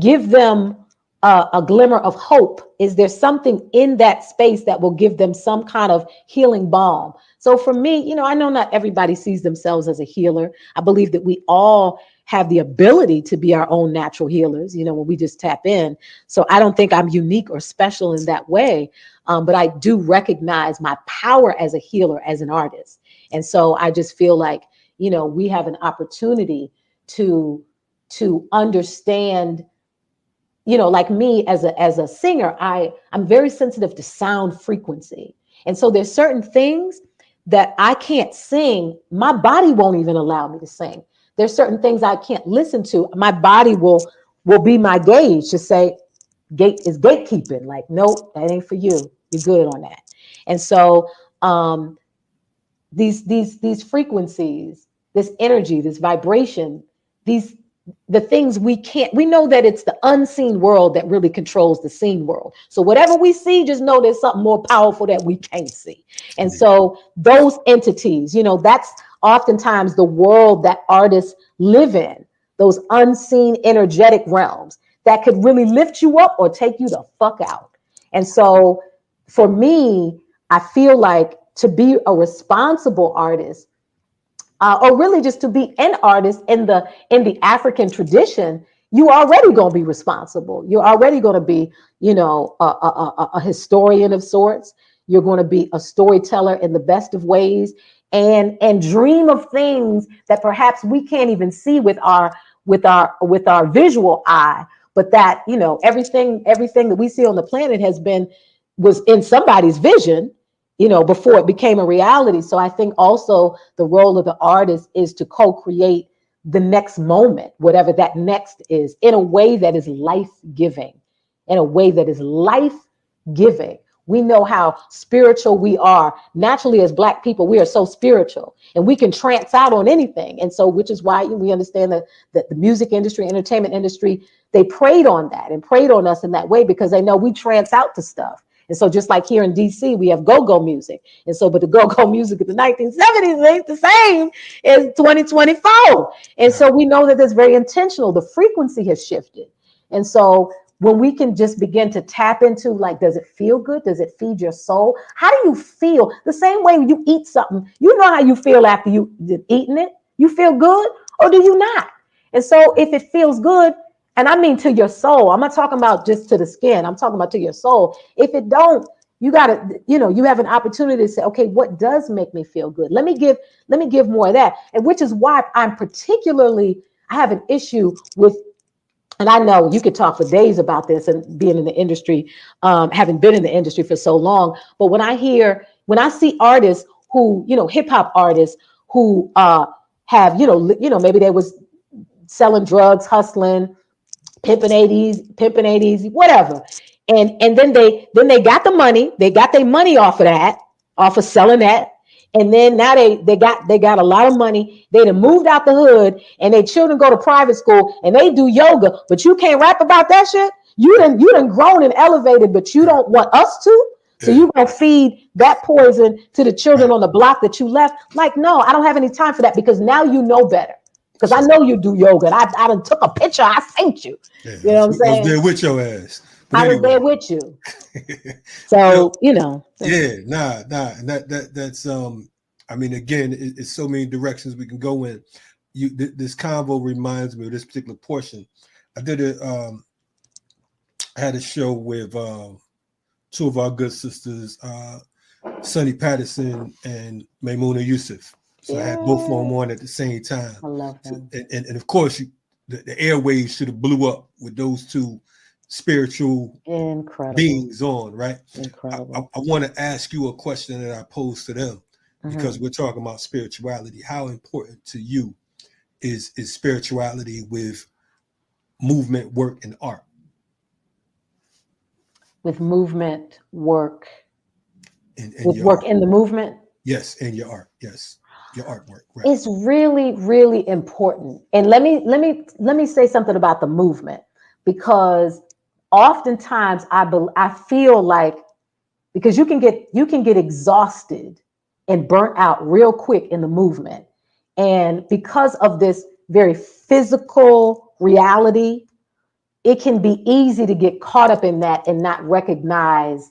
give them a glimmer of hope? Is there something in that space that will give them some kind of healing balm? So for me, I know not everybody sees themselves as a healer. I believe that we all have the ability to be our own natural healers, when we just tap in. So I don't think I'm unique or special in that way. But I do recognize my power as a healer, as an artist. And so I just feel like, we have an opportunity to understand, like me as a singer, I'm very sensitive to sound frequency. And so there's certain things that I can't sing. My body won't even allow me to sing. There's certain things I can't listen to. My body will be my gauge to say, gatekeeping. Like, nope, that ain't for you. You're good on that. And so these frequencies, this energy, this vibration, the things we know that it's the unseen world that really controls the seen world. So whatever we see, just know there's something more powerful that we can't see. And so those entities, that's oftentimes the world that artists live in, those unseen energetic realms that could really lift you up or take you the fuck out. And so for me, I feel like to be a responsible artist, or really just to be an artist in the African tradition, you already going to be responsible. You're already going to be, a historian of sorts. You're going to be a storyteller in the best of ways, and dream of things that perhaps we can't even see with our visual eye, but that, everything that we see on the planet was in somebody's vision, before it became a reality. So I think also the role of the artist is to co-create the next moment, whatever that next is, in a way that is life-giving, We know how spiritual we are. Naturally, as Black people, we are so spiritual, and we can trance out on anything. And so, which is why we understand that the music industry, entertainment industry, they preyed on that and preyed on us in that way, because they know we trance out to stuff. And so just like here in DC, we have go-go music. And so, but the go-go music of the 1970s ain't the same as 2024. And so we know that that's very intentional. The frequency has shifted. And so when we can just begin to tap into, like, does it feel good? Does it feed your soul? How do you feel? The same way you eat something, you know how you feel after you've eaten it. You feel good, or do you not? And so if it feels good, and I mean to your soul, I'm not talking about just to the skin, I'm talking about to your soul. If it don't, you gotta, you have an opportunity to say, okay, what does make me feel good? Let me give more of that. And which is why I have an issue with, and I know you could talk for days about this and being in the industry, having been in the industry for so long. But when I see artists who, hip hop artists who have, maybe they was selling drugs, hustling, pimping 80s, whatever. And then they got the money. They got their money off of that, off of selling that. And then now they got a lot of money. They done moved out the hood, and their children go to private school and they do yoga. But you can't rap about that shit. You done grown and elevated, but you don't want us to. So you gonna feed that poison to the children on the block that you left? Like, no, I don't have any time for that, because now you know better. Because I know you do yoga, and I done took a picture. I sent you. Yeah, you know what I'm saying? I was there with your ass. But I was there with you. So Yeah, and that's I mean, again, it's so many directions we can go in. This convo reminds me of this particular portion. I had a show with two of our good sisters, Sonny Patterson and Maymuna Yusuf. So I had both of them on at the same time. I love them. So, and of course, the airwaves should have blew up with those two spiritual beings on, right? Incredible. I want to ask you a question that I posed to them, because we're talking about spirituality. How important to you is spirituality with movement, work, and art? With movement, work, with work art. in the movement? Yes, and your art. Yes, your artwork. Right. It's really, really important. And let me say something about the movement, because oftentimes I feel like, because you can get exhausted and burnt out real quick in the movement, and because of this very physical reality, it can be easy to get caught up in that and not recognize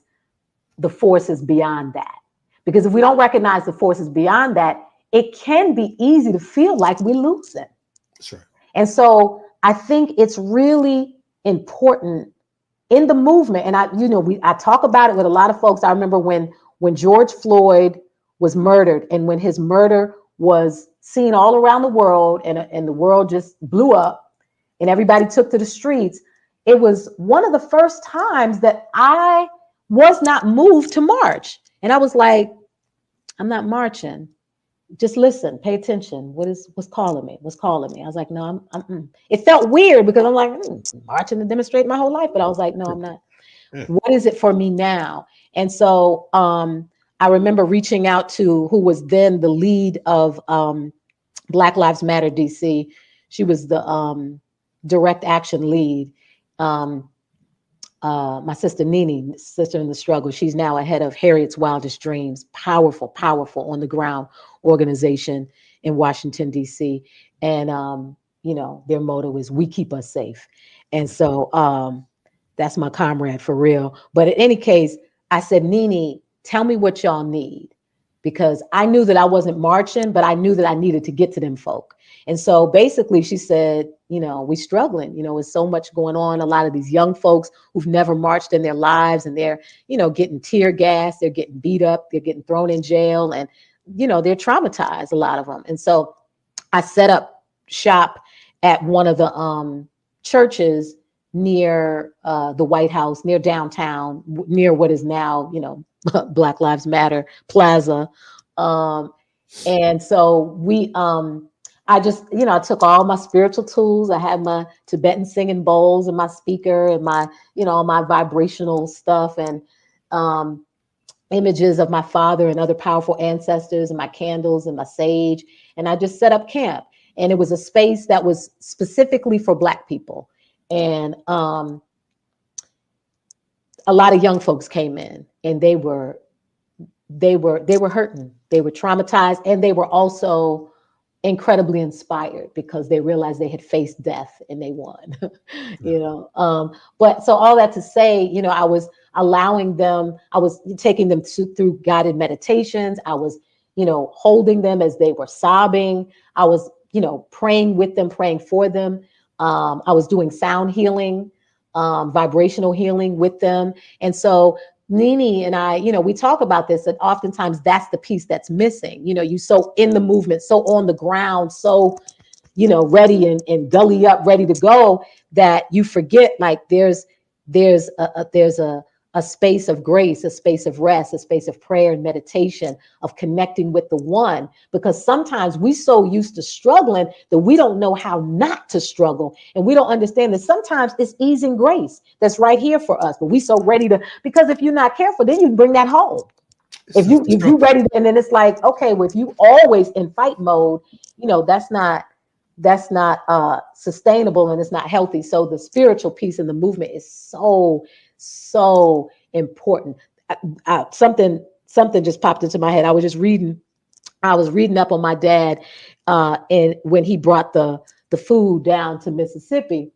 the forces beyond that. Because if we don't recognize the forces beyond that, it can be easy to feel like we're losing. Sure. And so I think it's really important in the movement. And I talk about it with a lot of folks. I remember when George Floyd was murdered, and when his murder was seen all around the world, and the world just blew up and everybody took to the streets, it was one of the first times that I was not moved to march. And I was like, I'm not marching. Just listen, pay attention. What's calling me? What's calling me? I was like, no, I'm it felt weird, because I'm like, marching and demonstrating my whole life. But I was like, no, I'm not. Yeah. What is it for me now? And so I remember reaching out to who was then the lead of Black Lives Matter DC. She was the direct action lead. My sister Nene, Sister in the Struggle, she's now ahead of Harriet's Wildest Dreams, powerful on the ground organization in Washington, D.C. And, their motto is, we keep us safe. And so that's my comrade for real. But in any case, I said, Nene, tell me what y'all need, because I knew that I wasn't marching, but I knew that I needed to get to them folk. And so basically she said, we struggling, with so much going on. A lot of these young folks who've never marched in their lives, and they're, getting tear gas, they're getting beat up, they're getting thrown in jail, and, they're traumatized, a lot of them. And so I set up shop at one of the churches near the White House, near downtown, near what is now, Black Lives Matter Plaza. And so we, I just, I took all my spiritual tools. I had my Tibetan singing bowls and my speaker and my, my vibrational stuff, and images of my father and other powerful ancestors, and my candles and my sage. And I just set up camp. And it was a space that was specifically for Black people. And a lot of young folks came in, and they were hurting. They were traumatized, and they were also incredibly inspired, because they realized they had faced death and they won. But so all that to say, I was allowing them, I was taking them through guided meditations. I was, holding them as they were sobbing. I was, praying with them, praying for them. I was doing sound healing, vibrational healing with them. And so Nene and I, we talk about this, that oftentimes that's the piece that's missing. You so in the movement, so on the ground, so, ready and gully up, ready to go, that you forget, like there's a a space of grace, a space of rest, a space of prayer and meditation, of connecting with the one. Because sometimes we so used to struggling that we don't know how not to struggle. And we don't understand that sometimes it's ease and grace that's right here for us. But we so ready to, because if you're not careful, then you can bring that home. If you ready, and then it's like, okay, well, if you always in fight mode, that's not sustainable, and it's not healthy. So the spiritual piece in the movement is so important. Something just popped into my head. I was reading up on my dad, and when he brought the food down to Mississippi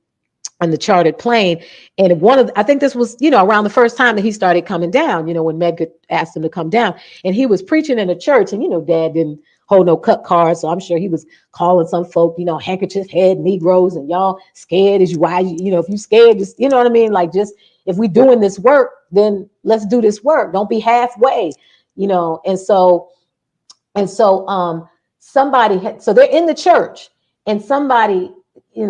on the chartered plane, and I think this was, around the first time that he started coming down, when Medgar asked him to come down, and he was preaching in a church, and Dad didn't hold no cut cards, so I'm sure he was calling some folk, handkerchief head Negroes, and y'all scared if you scared, just, you know what I mean? Like, just, if we doing this work, then let's do this work. Don't be halfway, and so so they're in the church, and somebody,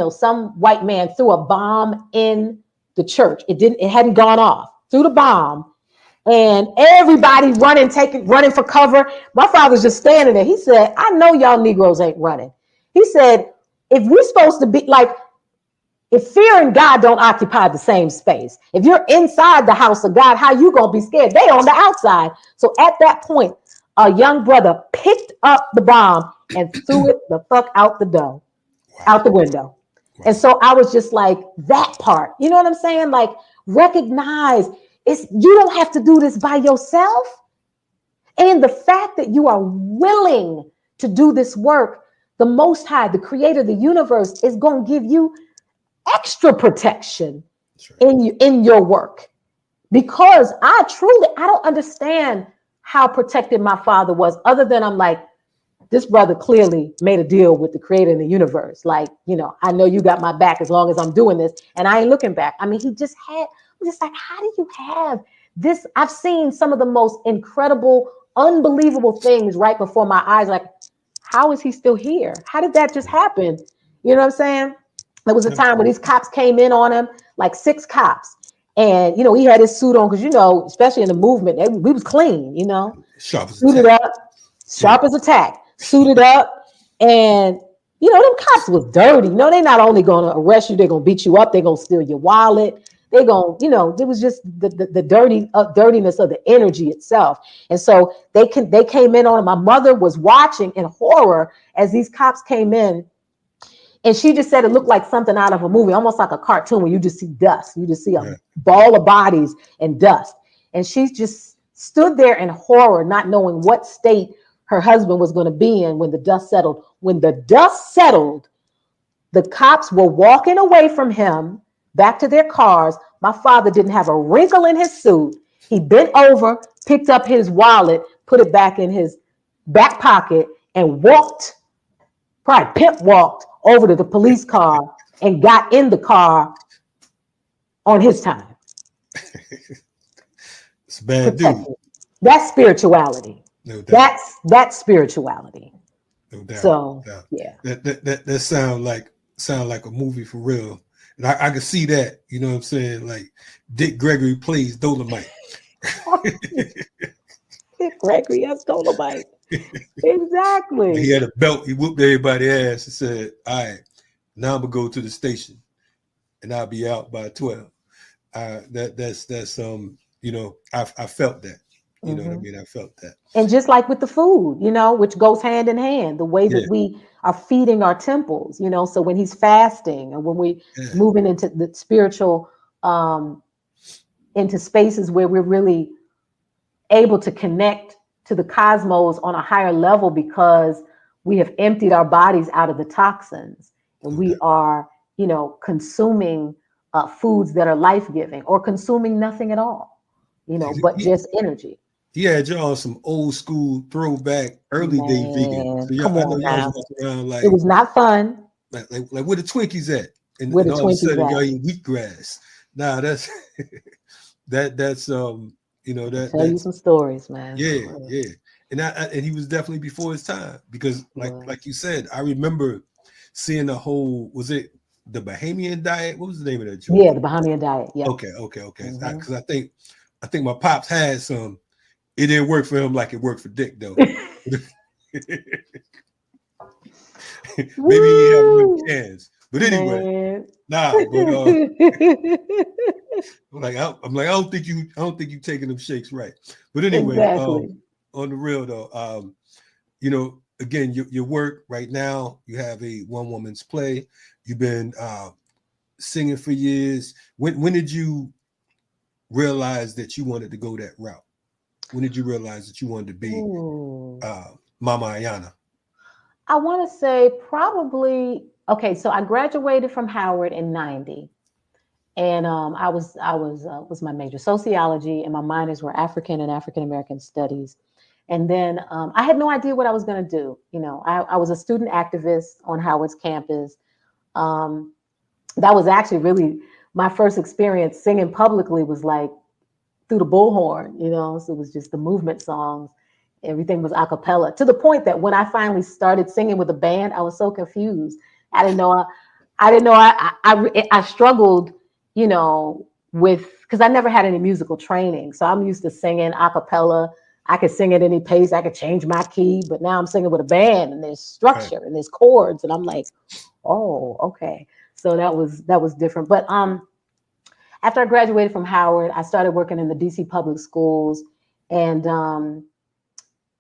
some white man threw a bomb in the church. It hadn't gone off. Threw the bomb, and everybody running for cover. My father's just standing there. He said, I know y'all Negroes ain't running. He said, if we're supposed to be like, if fear and God don't occupy the same space, if you're inside the house of God, how you gonna be scared? They on the outside. So at that point, a young brother picked up the bomb and threw it the fuck out the door, out the window. Wow. And so I was just like, that part, you know what I'm saying? Like, recognize you don't have to do this by yourself. And the fact that you are willing to do this work, the Most High, the creator of the universe, is going to give you extra protection in your work. Because I don't understand how protected my father was, other than I'm like, this brother clearly made a deal with the creator of the universe. Like, I know you got my back as long as I'm doing this, and I ain't looking back. I mean, I'm just like, how do you have this? I've seen some of the most incredible, unbelievable things right before my eyes. Like, how is he still here? How did that just happen? You know what I'm saying? There was a time when these cops came in on him, like 6 cops. And, he had his suit on because, especially in the movement, we was clean, Sharp as suited attack. up, sharp as attack, suited up. And, them cops was dirty. They're not only going to arrest you, they're going to beat you up. They're going to steal your wallet. They're going to, it was just the dirtiness of the energy itself. And so they came in on him. My mother was watching in horror as these cops came in. And she just said it looked like something out of a movie, almost like a cartoon where you just see dust. You just see a ball of bodies and dust. And she just stood there in horror, not knowing what state her husband was going to be in when the dust settled. When the dust settled, the cops were walking away from him back to their cars. My father didn't have a wrinkle in his suit. He bent over, picked up his wallet, put it back in his back pocket, and probably pimp walked over to the police car and got in the car on his time. It's a bad dude. That's spirituality. No doubt. That's spirituality. No doubt. So no doubt. Yeah. That sound like a movie for real. And I can see that, you know what I'm saying? Like Dick Gregory plays Dolomite. Dick Gregory, that's Dolomite. Exactly. He had a belt. He whooped everybody's ass and said, all right, now I'm going to go to the station and I'll be out by 12. That's I felt that. You know what I mean? I felt that. And just like with the food, which goes hand in hand, the way that we are feeding our temples, so when he's fasting and when we moving into the spiritual, into spaces where we're really able to connect to the cosmos on a higher level because we have emptied our bodies out of the toxins and we are, consuming foods that are life-giving or consuming nothing at all, but just energy. Yeah, y'all some old school throwback early day vegan. So come on now. Around like, it was not fun. Like where the Twinkies at? And where the all of a sudden Twinkies y'all eat wheatgrass. Nah, that's that's tell you some stories, man. Yeah. And he was definitely before his time because like you said, I remember seeing the whole, was it the Bahamian diet? What was the name of that joint? Yeah, the Bahamian diet. Yeah. Okay. Because I think I think my pops had some. It didn't work for him like it worked for Dick, though. Maybe he have no chance. But anyway, Man. nah. But I'm like, I don't think you taking them shakes right. But anyway, Exactly. on the real though, you know, again, your work right now, you have a one woman's play. You've been singing for years. When did you realize that you wanted to go that route? When did you realize that you wanted to be Mama Ayanna? I want to say probably, okay, so I graduated from Howard in 90. And I was my major sociology, and my minors were African and African American studies. And then I had no idea what I was going to do. You know, I was a student activist on Howard's campus. That was actually really my first experience singing publicly, was like through the bullhorn, you know, so it was just the movement songs. Everything was a cappella, to the point that when I finally started singing with a band, I was so confused. I didn't know. I struggled, you know, because I never had any musical training. So I'm used to singing a cappella. I could sing at any pace. I could change my key, but now I'm singing with a band, and there's structure and there's chords, and I'm like, oh, okay. So that was different. But after I graduated from Howard, I started working in the DC public schools, and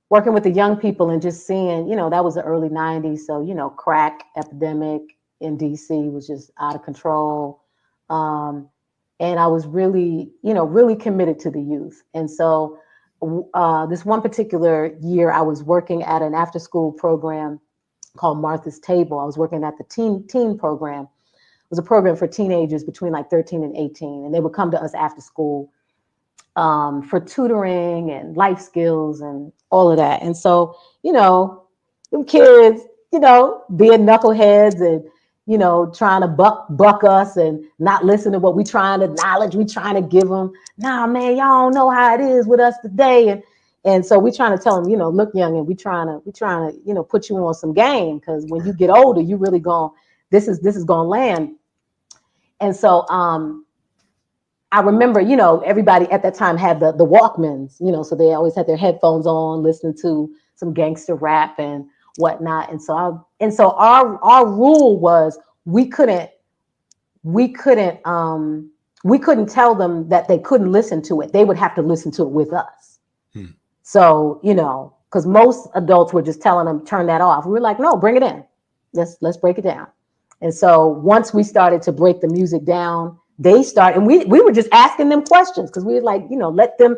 working with the young people, and just seeing, you know, that was the early 90s. So, you know, crack epidemic in DC was just out of control. And I was really, you know, really committed to the youth. And so this one particular year, I was working at an after school program called Martha's Table. I was working at the teen program. It was a program for teenagers between like 13 and 18. And they would come to us after school for tutoring and life skills and all of that. And so, you know, them kids, you know, being knuckleheads and, you know, trying to buck us and not listen to what we trying to give them. Nah, man, y'all don't know how it is with us today. And so we trying to tell them, you know, look, young, and we trying to, you know, put you on some game, because when you get older, you really this is gonna land. And so I remember, you know, everybody at that time had the Walkmans, you know, so they always had their headphones on, listening to some gangster rap and whatnot. And so our rule was we couldn't tell them that they couldn't listen to it. They would have to listen to it with us. So, you know, because most adults were just telling them, turn that off. We were like, no, bring it in. Let's break it down. And so once we started to break the music down, they started, and we were just asking them questions, because we were like, you know, let them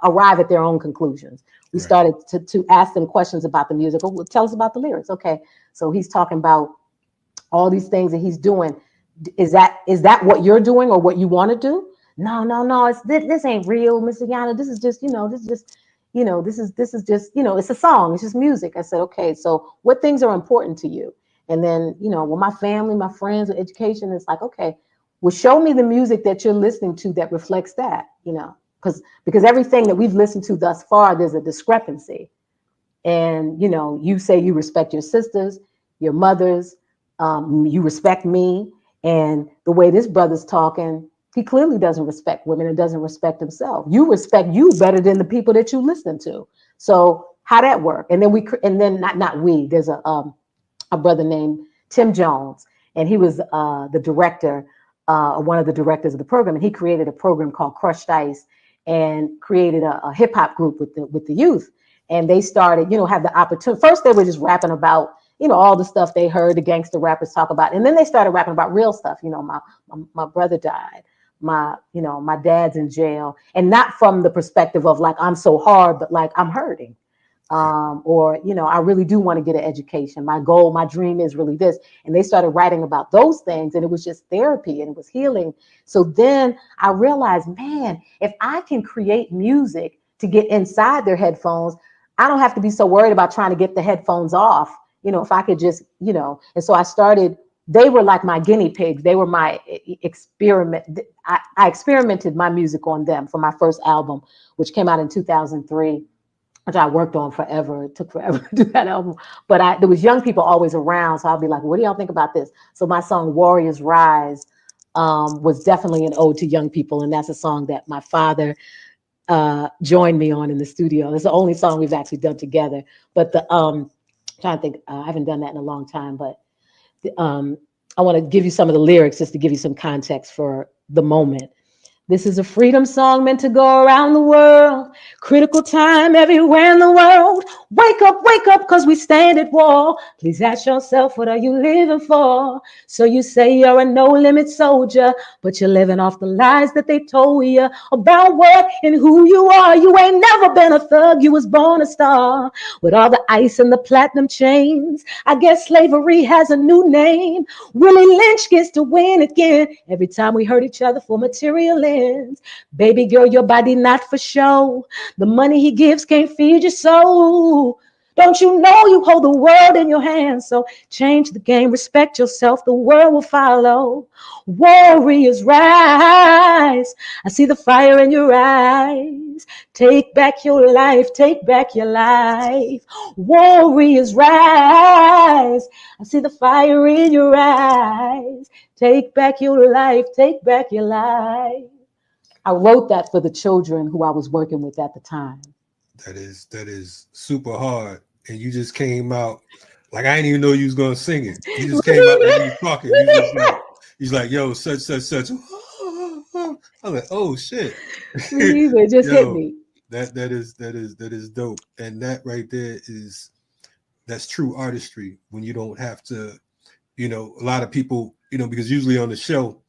arrive at their own conclusions. We started to ask them questions about the music. Oh, well, tell us about the lyrics. Okay, so he's talking about all these things that he's doing. Is that what you're doing or what you want to do? No. This ain't real, Miss Ayanna. This is just, you know, this is just, you know, it's a song. It's just music. I said, okay, so what things are important to you? And then, you know, well, my family, my friends, education, it's like, okay, well, show me the music that you're listening to that reflects that, you know, because everything that we've listened to thus far, there's a discrepancy. And, you know, you say you respect your sisters, your mothers, you respect me. And the way this brother's talking, he clearly doesn't respect women and doesn't respect himself. You respect you better than the people that you listen to. So how that work? And then not we, there's a brother named Tim Jones, and he was the director, one of the directors of the program, and he created a program called Crushed Ice, and created a hip hop group with the youth. And they started, you know, have the opportunity. First, they were just rapping about, you know, all the stuff they heard the gangster rappers talk about, and then they started rapping about real stuff. You know, my brother died, my dad's in jail, and not from the perspective of like I'm so hard, but like I'm hurting. Or, you know, I really do want to get an education. My goal, my dream is really this. And they started writing about those things, and it was just therapy and it was healing. So then I realized, man, if I can create music to get inside their headphones, I don't have to be so worried about trying to get the headphones off. You know, if I could just, you know, and so I started, they were like my guinea pigs. They were my experiment. I experimented my music on them for my first album, which came out in 2003. Which I worked on forever. It took forever to do that album. But there was young people always around. So I'll be like, what do y'all think about this? So my song Warriors Rise was definitely an ode to young people. And that's a song that my father joined me on in the studio. It's the only song we've actually done together. But trying to think, I haven't done that in a long time, but I want to give you some of the lyrics just to give you some context for the moment. This is a freedom song meant to go around the world. Critical time everywhere in the world. Wake up, cause we stand at war. Please ask yourself, what are you living for? So you say you're a no-limit soldier, but you're living off the lies that they told you about what and who you are. You ain't never been a thug, you was born a star. With all the ice and the platinum chains, I guess slavery has a new name. Willie Lynch gets to win again every time we hurt each other for material ends. Baby girl, your body not for show. The money he gives can't feed your soul. Don't you know you hold the world in your hands? So change the game, respect yourself, the world will follow. Warriors rise. I see the fire in your eyes. Take back your life, take back your life. Warriors rise. I see the fire in your eyes. Take back your life, take back your life. I wrote that for the children who I was working with at the time. That is super hard. And you just came out like I didn't even know you was gonna sing it. You just came out like you was talking. You just like he's like, yo, such. I'm like, oh shit. Me either. It just hit me. That is dope. And that right there that's true artistry when you don't have to, a lot of people, because usually on the show,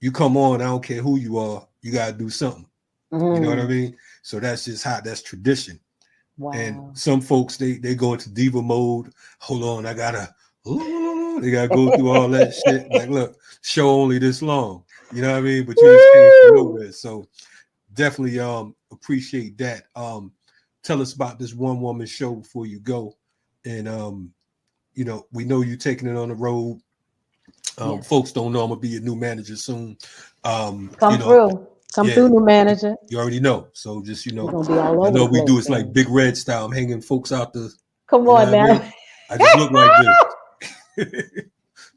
you come on, I don't care who you are, you gotta do something. You know what I mean? So that's just that's tradition. Wow. And some folks they go into diva mode. Hold on, they gotta go through all that shit. Like, look, show only this long. You know what I mean? But you just came from nowhere. So definitely appreciate that. Tell us about this one woman show before you go. And we know you taking it on the road. Yes. Folks don't know I'm gonna be your new manager soon. Come through, new manager. You already know. So just be all over I know we do. It's man. like Big Red style. I'm hanging folks out the. Come on now. I just look like this.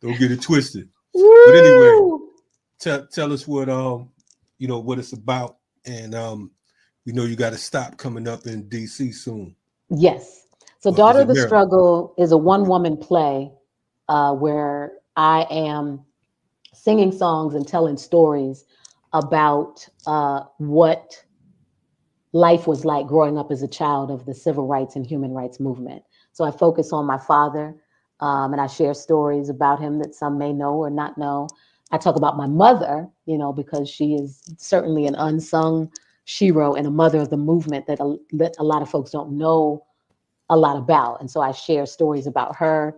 Don't get it twisted. Woo! But anyway, tell us what what it's about, and we know you got to stop coming up in DC soon. Yes. So Daughter of the Struggle is a one-woman play where I am singing songs and telling stories about what life was like growing up as a child of the civil rights and human rights movement. So I focus on my father, and I share stories about him that some may know or not know. I talk about my mother, because she is certainly an unsung hero and a mother of the movement that a lot of folks don't know a lot about. And so I share stories about her.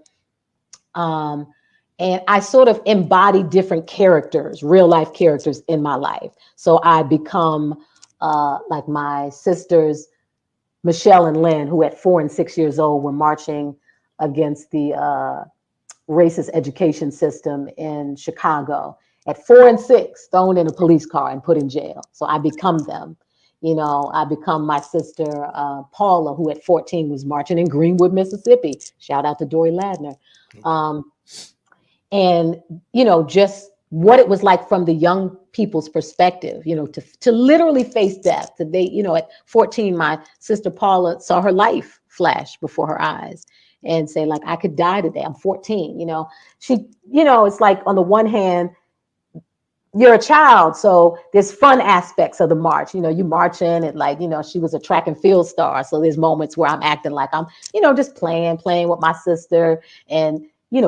And I sort of embody different characters, real life characters in my life. So I become like my sisters, Michelle and Lynn, who at 4 and 6 years old were marching against the racist education system in Chicago. At 4 and 6, thrown in a police car and put in jail. So I become them. I become my sister, Paula, who at 14 was marching in Greenwood, Mississippi. Shout out to Dory Ladner. And, just what it was like from the young people's perspective, to literally face death. At 14, my sister Paula saw her life flash before her eyes and say, like, I could die today. I'm 14, She, it's like on the one hand, you're a child, so there's fun aspects of the march. You marching and like, she was a track and field star. So there's moments where I'm acting like I'm, just playing with my sister and,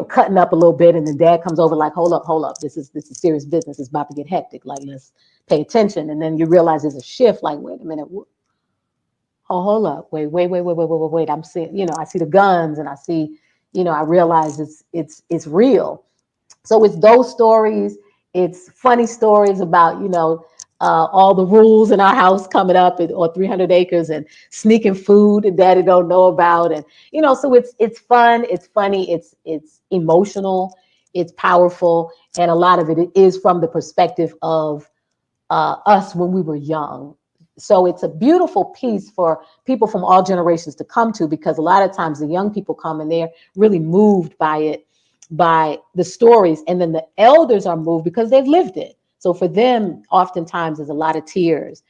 cutting up a little bit. And then dad comes over like, hold up. This is serious business. It's about to get hectic. Like, let's pay attention. And then you realize there's a shift. Like, wait a minute. Oh, hold up. Wait. I'm seeing, I see the guns and I see, I realize it's real. So it's those stories. It's funny stories about, all the rules in our house coming up or 300 acres and sneaking food that daddy don't know about. And, so it's fun, it's funny, it's emotional, it's powerful. And a lot of it is from the perspective of us when we were young. So it's a beautiful piece for people from all generations to come to, because a lot of times the young people come and they're really moved by it by the stories, and then the elders are moved because they've lived it. So for them, oftentimes there's a lot of tears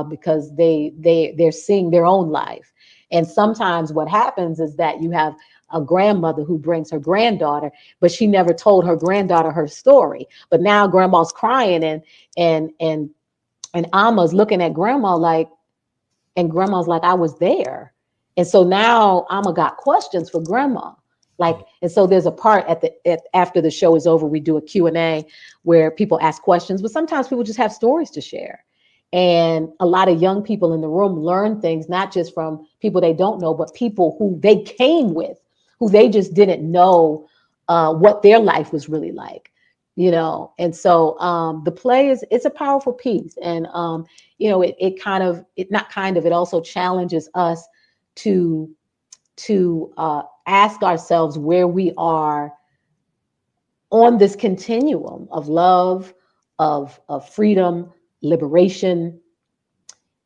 because they're seeing their own life. And sometimes what happens is that you have a grandmother who brings her granddaughter, but she never told her granddaughter her story. But now grandma's crying, and Alma's looking at grandma like, and grandma's like, I was there. And so now Alma got questions for grandma. Like, and so there's a part after the show is over, we do a Q&A where people ask questions, but sometimes people just have stories to share. And a lot of young people in the room learn things, not just from people they don't know, but people who they came with, who they just didn't know what their life was really like, you know? And so the play it's a powerful piece. And, you know, it also challenges us to ask ourselves where we are on this continuum of love, of freedom, liberation,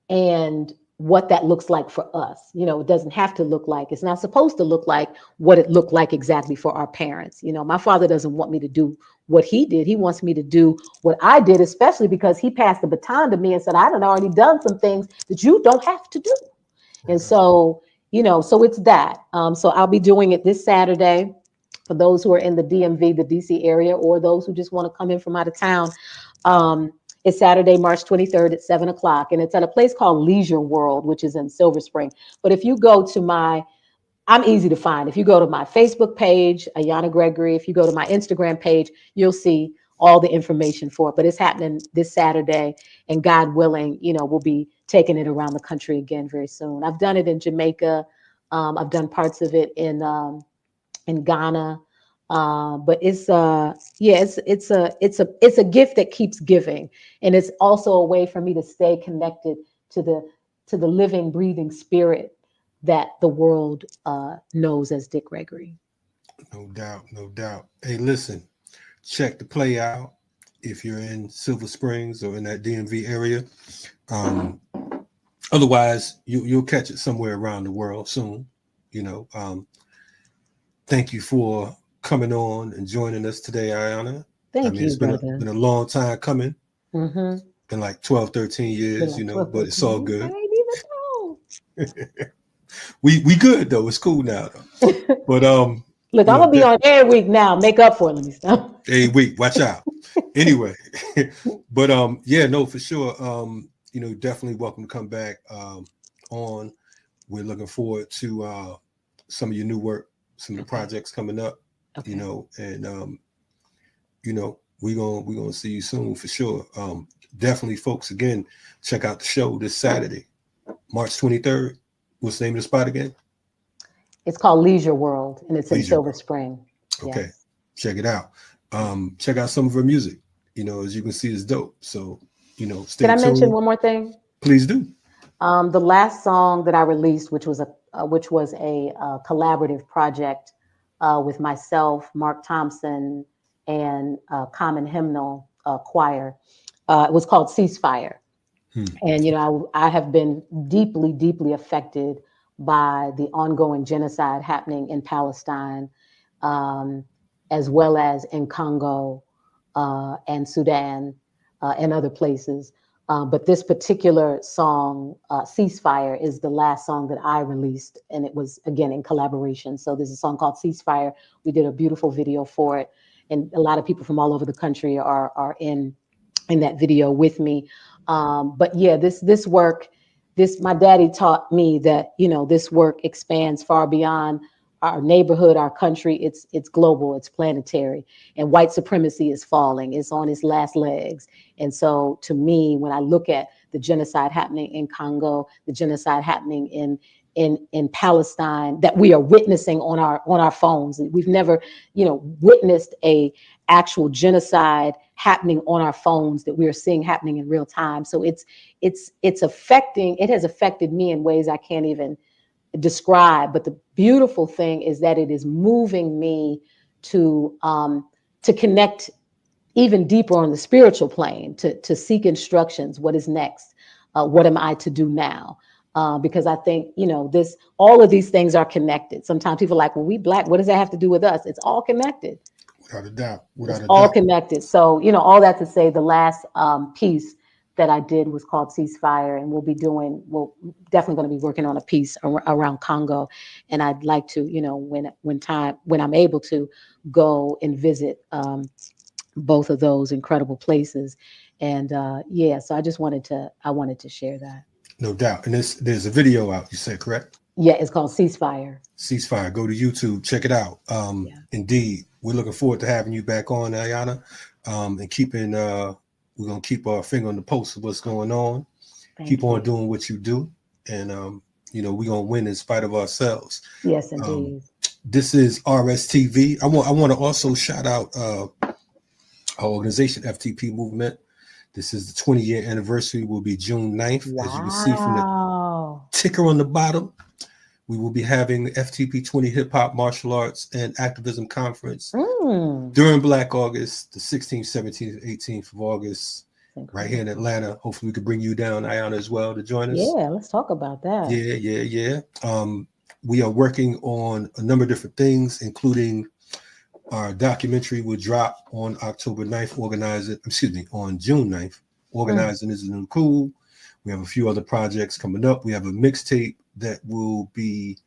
and what that looks like for us. You know, it doesn't have to look like, it's not supposed to look like what it looked like exactly for our parents. You know, my father doesn't want me to do what he did. He wants me to do what I did, especially because he passed the baton to me and said, I done already done some things that you don't have to do. And so, you know, so it's that. So I'll be doing it this Saturday for those who are in the DMV, the DC area, or those who just want to come in from out of town. It's Saturday, March 23rd at 7 o'clock. And it's at a place called Leisure World, which is in Silver Spring. But if you go to I'm easy to find. If you go to my Facebook page, Ayanna Gregory, if you go to my Instagram page, you'll see all the information for it. But it's happening this Saturday, and God willing, you know, we'll be taking it around the country again very soon. I've done it in Jamaica. I've done parts of it in Ghana. But it's a gift that keeps giving, and it's also a way for me to stay connected to the living, breathing spirit that the world knows as Dick Gregory. No doubt, no doubt. Hey, listen, check the play out if you're in Silver Springs or in that DMV area. Otherwise, you'll catch it somewhere around the world soon. You know, thank you for coming on and joining us today, Ayanna. Thank you, it's been a long time coming. Mm-hmm. Been like 12, 13 years, like, you know, but it's all good. I ain't even know. we good though. It's cool now though. But look, I'm gonna be on every week now. Make up for it. Let me stop. Every week, watch out. Anyway, but yeah, no, for sure. You know, definitely welcome to come back on. We're looking forward to some of your new work, some of the projects coming up. Okay. You know, and you know, we're gonna see you soon for sure. Definitely, folks. Again, check out the show this Saturday, March 23rd. What's the name of the spot again? It's called Leisure World, and it's in Silver Spring. Okay, yes. Check it out. Check out some of her music. You know, as you can see, it's dope. So, you know, stay tuned. Can I mention one more thing? Please do. The last song that I released, which was a collaborative project with myself, Mark Thompson, and Common Hymnal Choir, it was called Ceasefire. And, you know, I have been deeply, deeply affected by the ongoing genocide happening in Palestine, as well as in Congo and Sudan and other places. But this particular song, Ceasefire, is the last song that I released, and it was, again, in collaboration. So there's a song called Ceasefire. We did a beautiful video for it, and a lot of people from all over the country are in that video with me. But yeah, this work, my daddy taught me that, you know, this work expands far beyond our neighborhood, our country. It's global, it's planetary, and white supremacy is falling. It's on its last legs. And so to me, when I look at the genocide happening in Congo, the genocide happening in Palestine that we are witnessing on our phones, we've never, you know, witnessed a actual genocide happening on our phones that we are seeing happening in real time. So it has affected me in ways I can't even describe. But the beautiful thing is that it is moving me to connect even deeper on the spiritual plane, to seek instructions. What is next? What am I to do now? because I think, all of these things are connected. Sometimes people are like, well, we Black, what does that have to do with us? It's all connected. Without a doubt. All connected. So, all that to say, the last piece that I did was called Ceasefire, and we're definitely going to be working on a piece around Congo. And I'd like to, when I'm able to, go and visit both of those incredible places. And so I wanted to share that. No doubt. And there's a video out, you said, correct? Yeah, it's called Ceasefire. Ceasefire. Go to YouTube, check it out. Indeed, we're looking forward to having you back on, Ayanna, and we're going to keep our finger on the pulse of what's going on. Keep on doing what you do. And, we're going to win in spite of ourselves. Yes, indeed. This is RSTV. I want to also shout out our organization, FTP Movement. This is the 20-year anniversary. Will be June 9th. Wow. As you can see from the ticker on the bottom, we will be having the FTP 20 Hip Hop Martial Arts and Activism Conference during Black August, the 16th, 17th, 18th of August, right here in Atlanta. Hopefully we could bring you down, Ayanna, as well, to join us. Yeah, let's talk about that. Yeah. We are working on a number of different things, including our documentary will drop on October 9th, on June 9th. Organizing is a new cool. We have a few other projects coming up. We have a mixtape that will be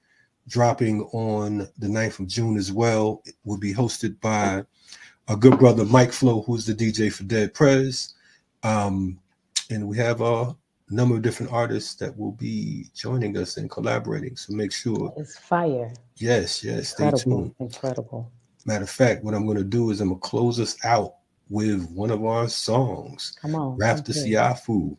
dropping on the 9th of June as well. It will be hosted by our good brother Mike Flo, who's the DJ for Dead Prez. And we have a number of different artists that will be joining us and collaborating. So make sure. It's fire. Yes. Stay tuned. Incredible. Matter of fact, what I'm going to do is I'm going to close us out with one of our songs. Come on. Rafta Siafu.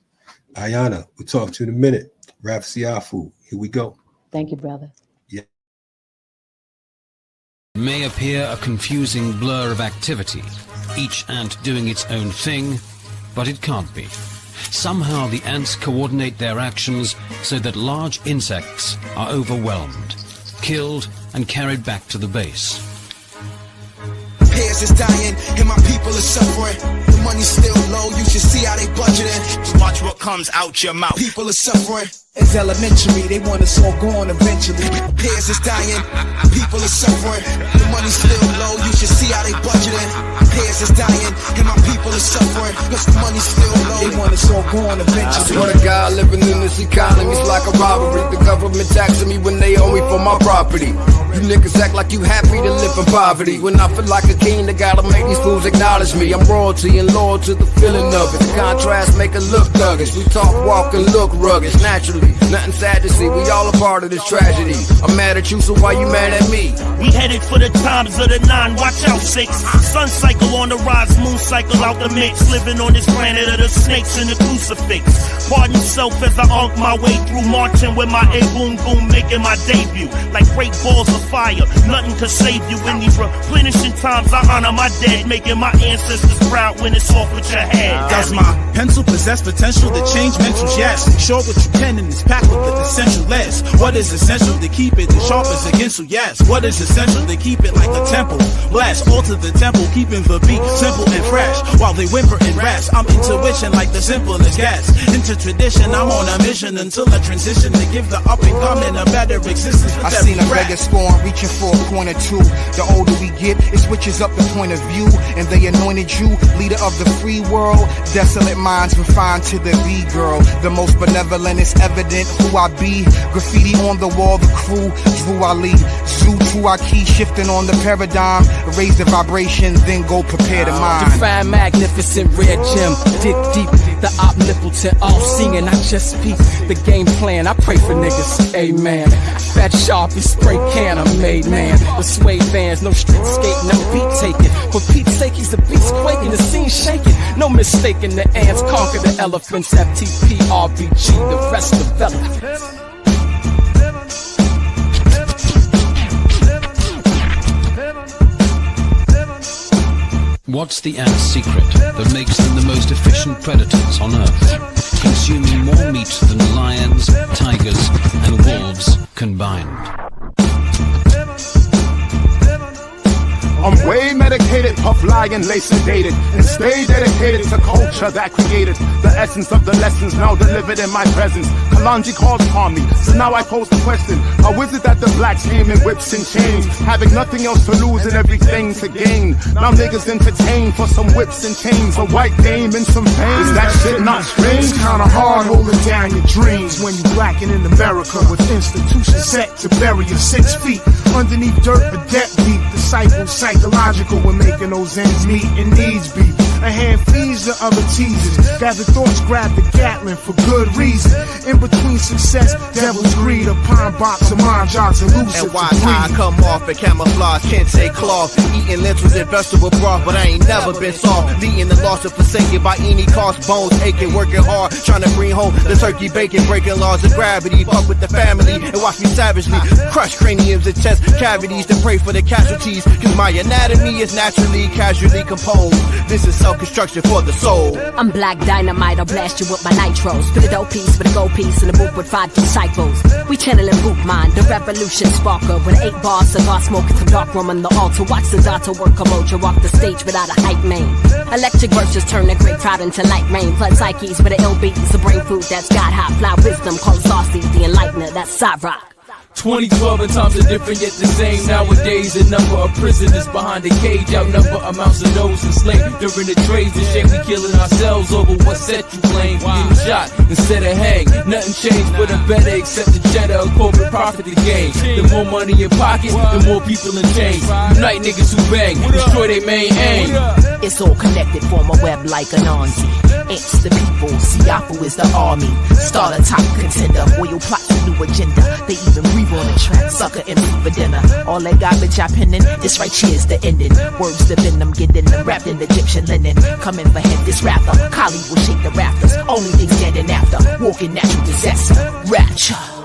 Ayanna, we'll talk to you in a minute. Rafta Siafu. Here we go. Thank you, brother. Yeah. May appear a confusing blur of activity, each ant doing its own thing, but it can't be. Somehow the ants coordinate their actions so that large insects are overwhelmed, killed and carried back to the base. Peers is dying and my people are suffering. The money's still low, you should see how they budgeting. Watch what comes out your mouth. People are suffering. It's elementary, they want us all gone eventually. Peers is dying, people are suffering. The money's still low, you should see how they budgeting. Peers is dying and my people are suffering. Cause the money's still low, they want us all gone eventually. I swear to God, living in this economy's like a robbery. The government taxing me when they owe me for my property. You niggas act like you happy to live in poverty. When I feel like a king, they gotta make these fools acknowledge me. I'm royalty and loyal to the feeling of it. The contrast make it look thuggish. We talk, walk, and look rugged. Naturally, nothing sad to see. We all a part of this tragedy. I'm mad at you, so why you mad at me? We headed for the times of the 9. Watch out, 6. Sun cycle on the rise, moon cycle out the mix. Living on this planet of the snakes and the crucifix. Pardon yourself as I unk my way through, marching with my A-boom boom, making my debut. Like great balls of fire, nothing could save you. In these replenishing times, I honor my dead, making my ancestors proud when it's off with your head. Does my pencil possess potential to change mentals? Yes. Sure what you can in this pack with the essential less. What is essential to keep it as sharp as a pencil? Yes. What is essential to keep it like a temple? Blast, alter the temple, keeping the beat simple and fresh. While they whimper and rest, I'm intuition like the simplest gas. Into tradition, I'm on a mission until I transition to give the up and coming a better existence. I seen a beggar scorn reaching for a point or two. The older we get, it switches up the point of view. And they anointed you, leader of the free world. Desolate minds refined to the B-girl. The most benevolent is evident who I be. Graffiti on the wall, the crew, Drew Ali. Zoo to our key, shifting on the paradigm. Raise the vibration, then go prepare the mind. Define magnificent red gem, dig deep. The omnipotent, all-seeing, I just speak the game plan. I pray for niggas, amen. Fat Sharpie, spray can, I'm made man. The suede vans, no street skate, no beat taking. For Pete's sake, he's the beats quaking, the scene shaking. No mistaking, the ants conquer the elephants. FTP, RBG, the rest develop. What's the ant's secret that makes them the most efficient predators on Earth, consuming more meat than lions, tigers, and wolves combined? I'm way medicated, puff lying, lace sedated, and stay dedicated to culture that created the essence of the lessons now delivered in my presence. Kalonji calls upon me, so now I pose the question: how is it that the blacks came in whips and chains, having nothing else to lose and everything to gain? Now niggas entertain for some whips and chains, a white dame and some pain. Is that shit not strange? Kinda hard holding down your dreams when you blacking in America with institutions set to bury you 6 feet underneath dirt, a debt deep. Disciples psychological when making those ends meet and needs be. A hand feeds the other teasers. Gather thoughts, grab the Gatling for good reason. In between success, devil's greed, a pine box, a mind jogs elusive. And why I come off and camouflage, can't say cloth. Eating lentils and vegetable broth, but I ain't never been soft. Beating the loss of forsaken by any cost, bones aching, working hard, trying to bring home the turkey bacon, breaking laws of gravity. Fuck with the family and watch me savagely crush craniums and chest cavities to pray for the casualties. Cause my anatomy is naturally, casually composed. This is self-construction for the soul. I'm black dynamite, I'll blast you with my nitros. Spit a dope piece with a gold piece in a booth with 5 disciples. We channeling boot mind, the revolution sparker. With 8 bars, cigar smoking some dark room on the altar. Watch the daughter work a mojo, walk the stage without a hype name. Electric verses turn the great crowd into light rain. Flood psyches with an ill beat, it's a brain food that's got hot. Fly wisdom, called saucy, the enlightener, that's side rock. 2012 and times are different yet the same. Nowadays the number of prisoners behind the cage outnumber amounts of those enslaved during the trades and shit. We killing ourselves over what set you claim. Getting shot instead of hang. Nothing changed for the better except the cheddar of corporate profit to gain. The more money in pockets, the more people in chains. Unite niggas who bang, destroy their main aim. It's all connected, form a web like Anansi. It's the people, Siafu is the army. Start a top contender, oil plots a new agenda. They even breathe on the track, sucker and food for dinner. All that garbage I penning, this right here's the ending. Words the venom, getting them wrapped in Egyptian linen. Coming for head, this rapper, Kali will shake the rafters. Only things getting after, walking natural disaster. Rapture.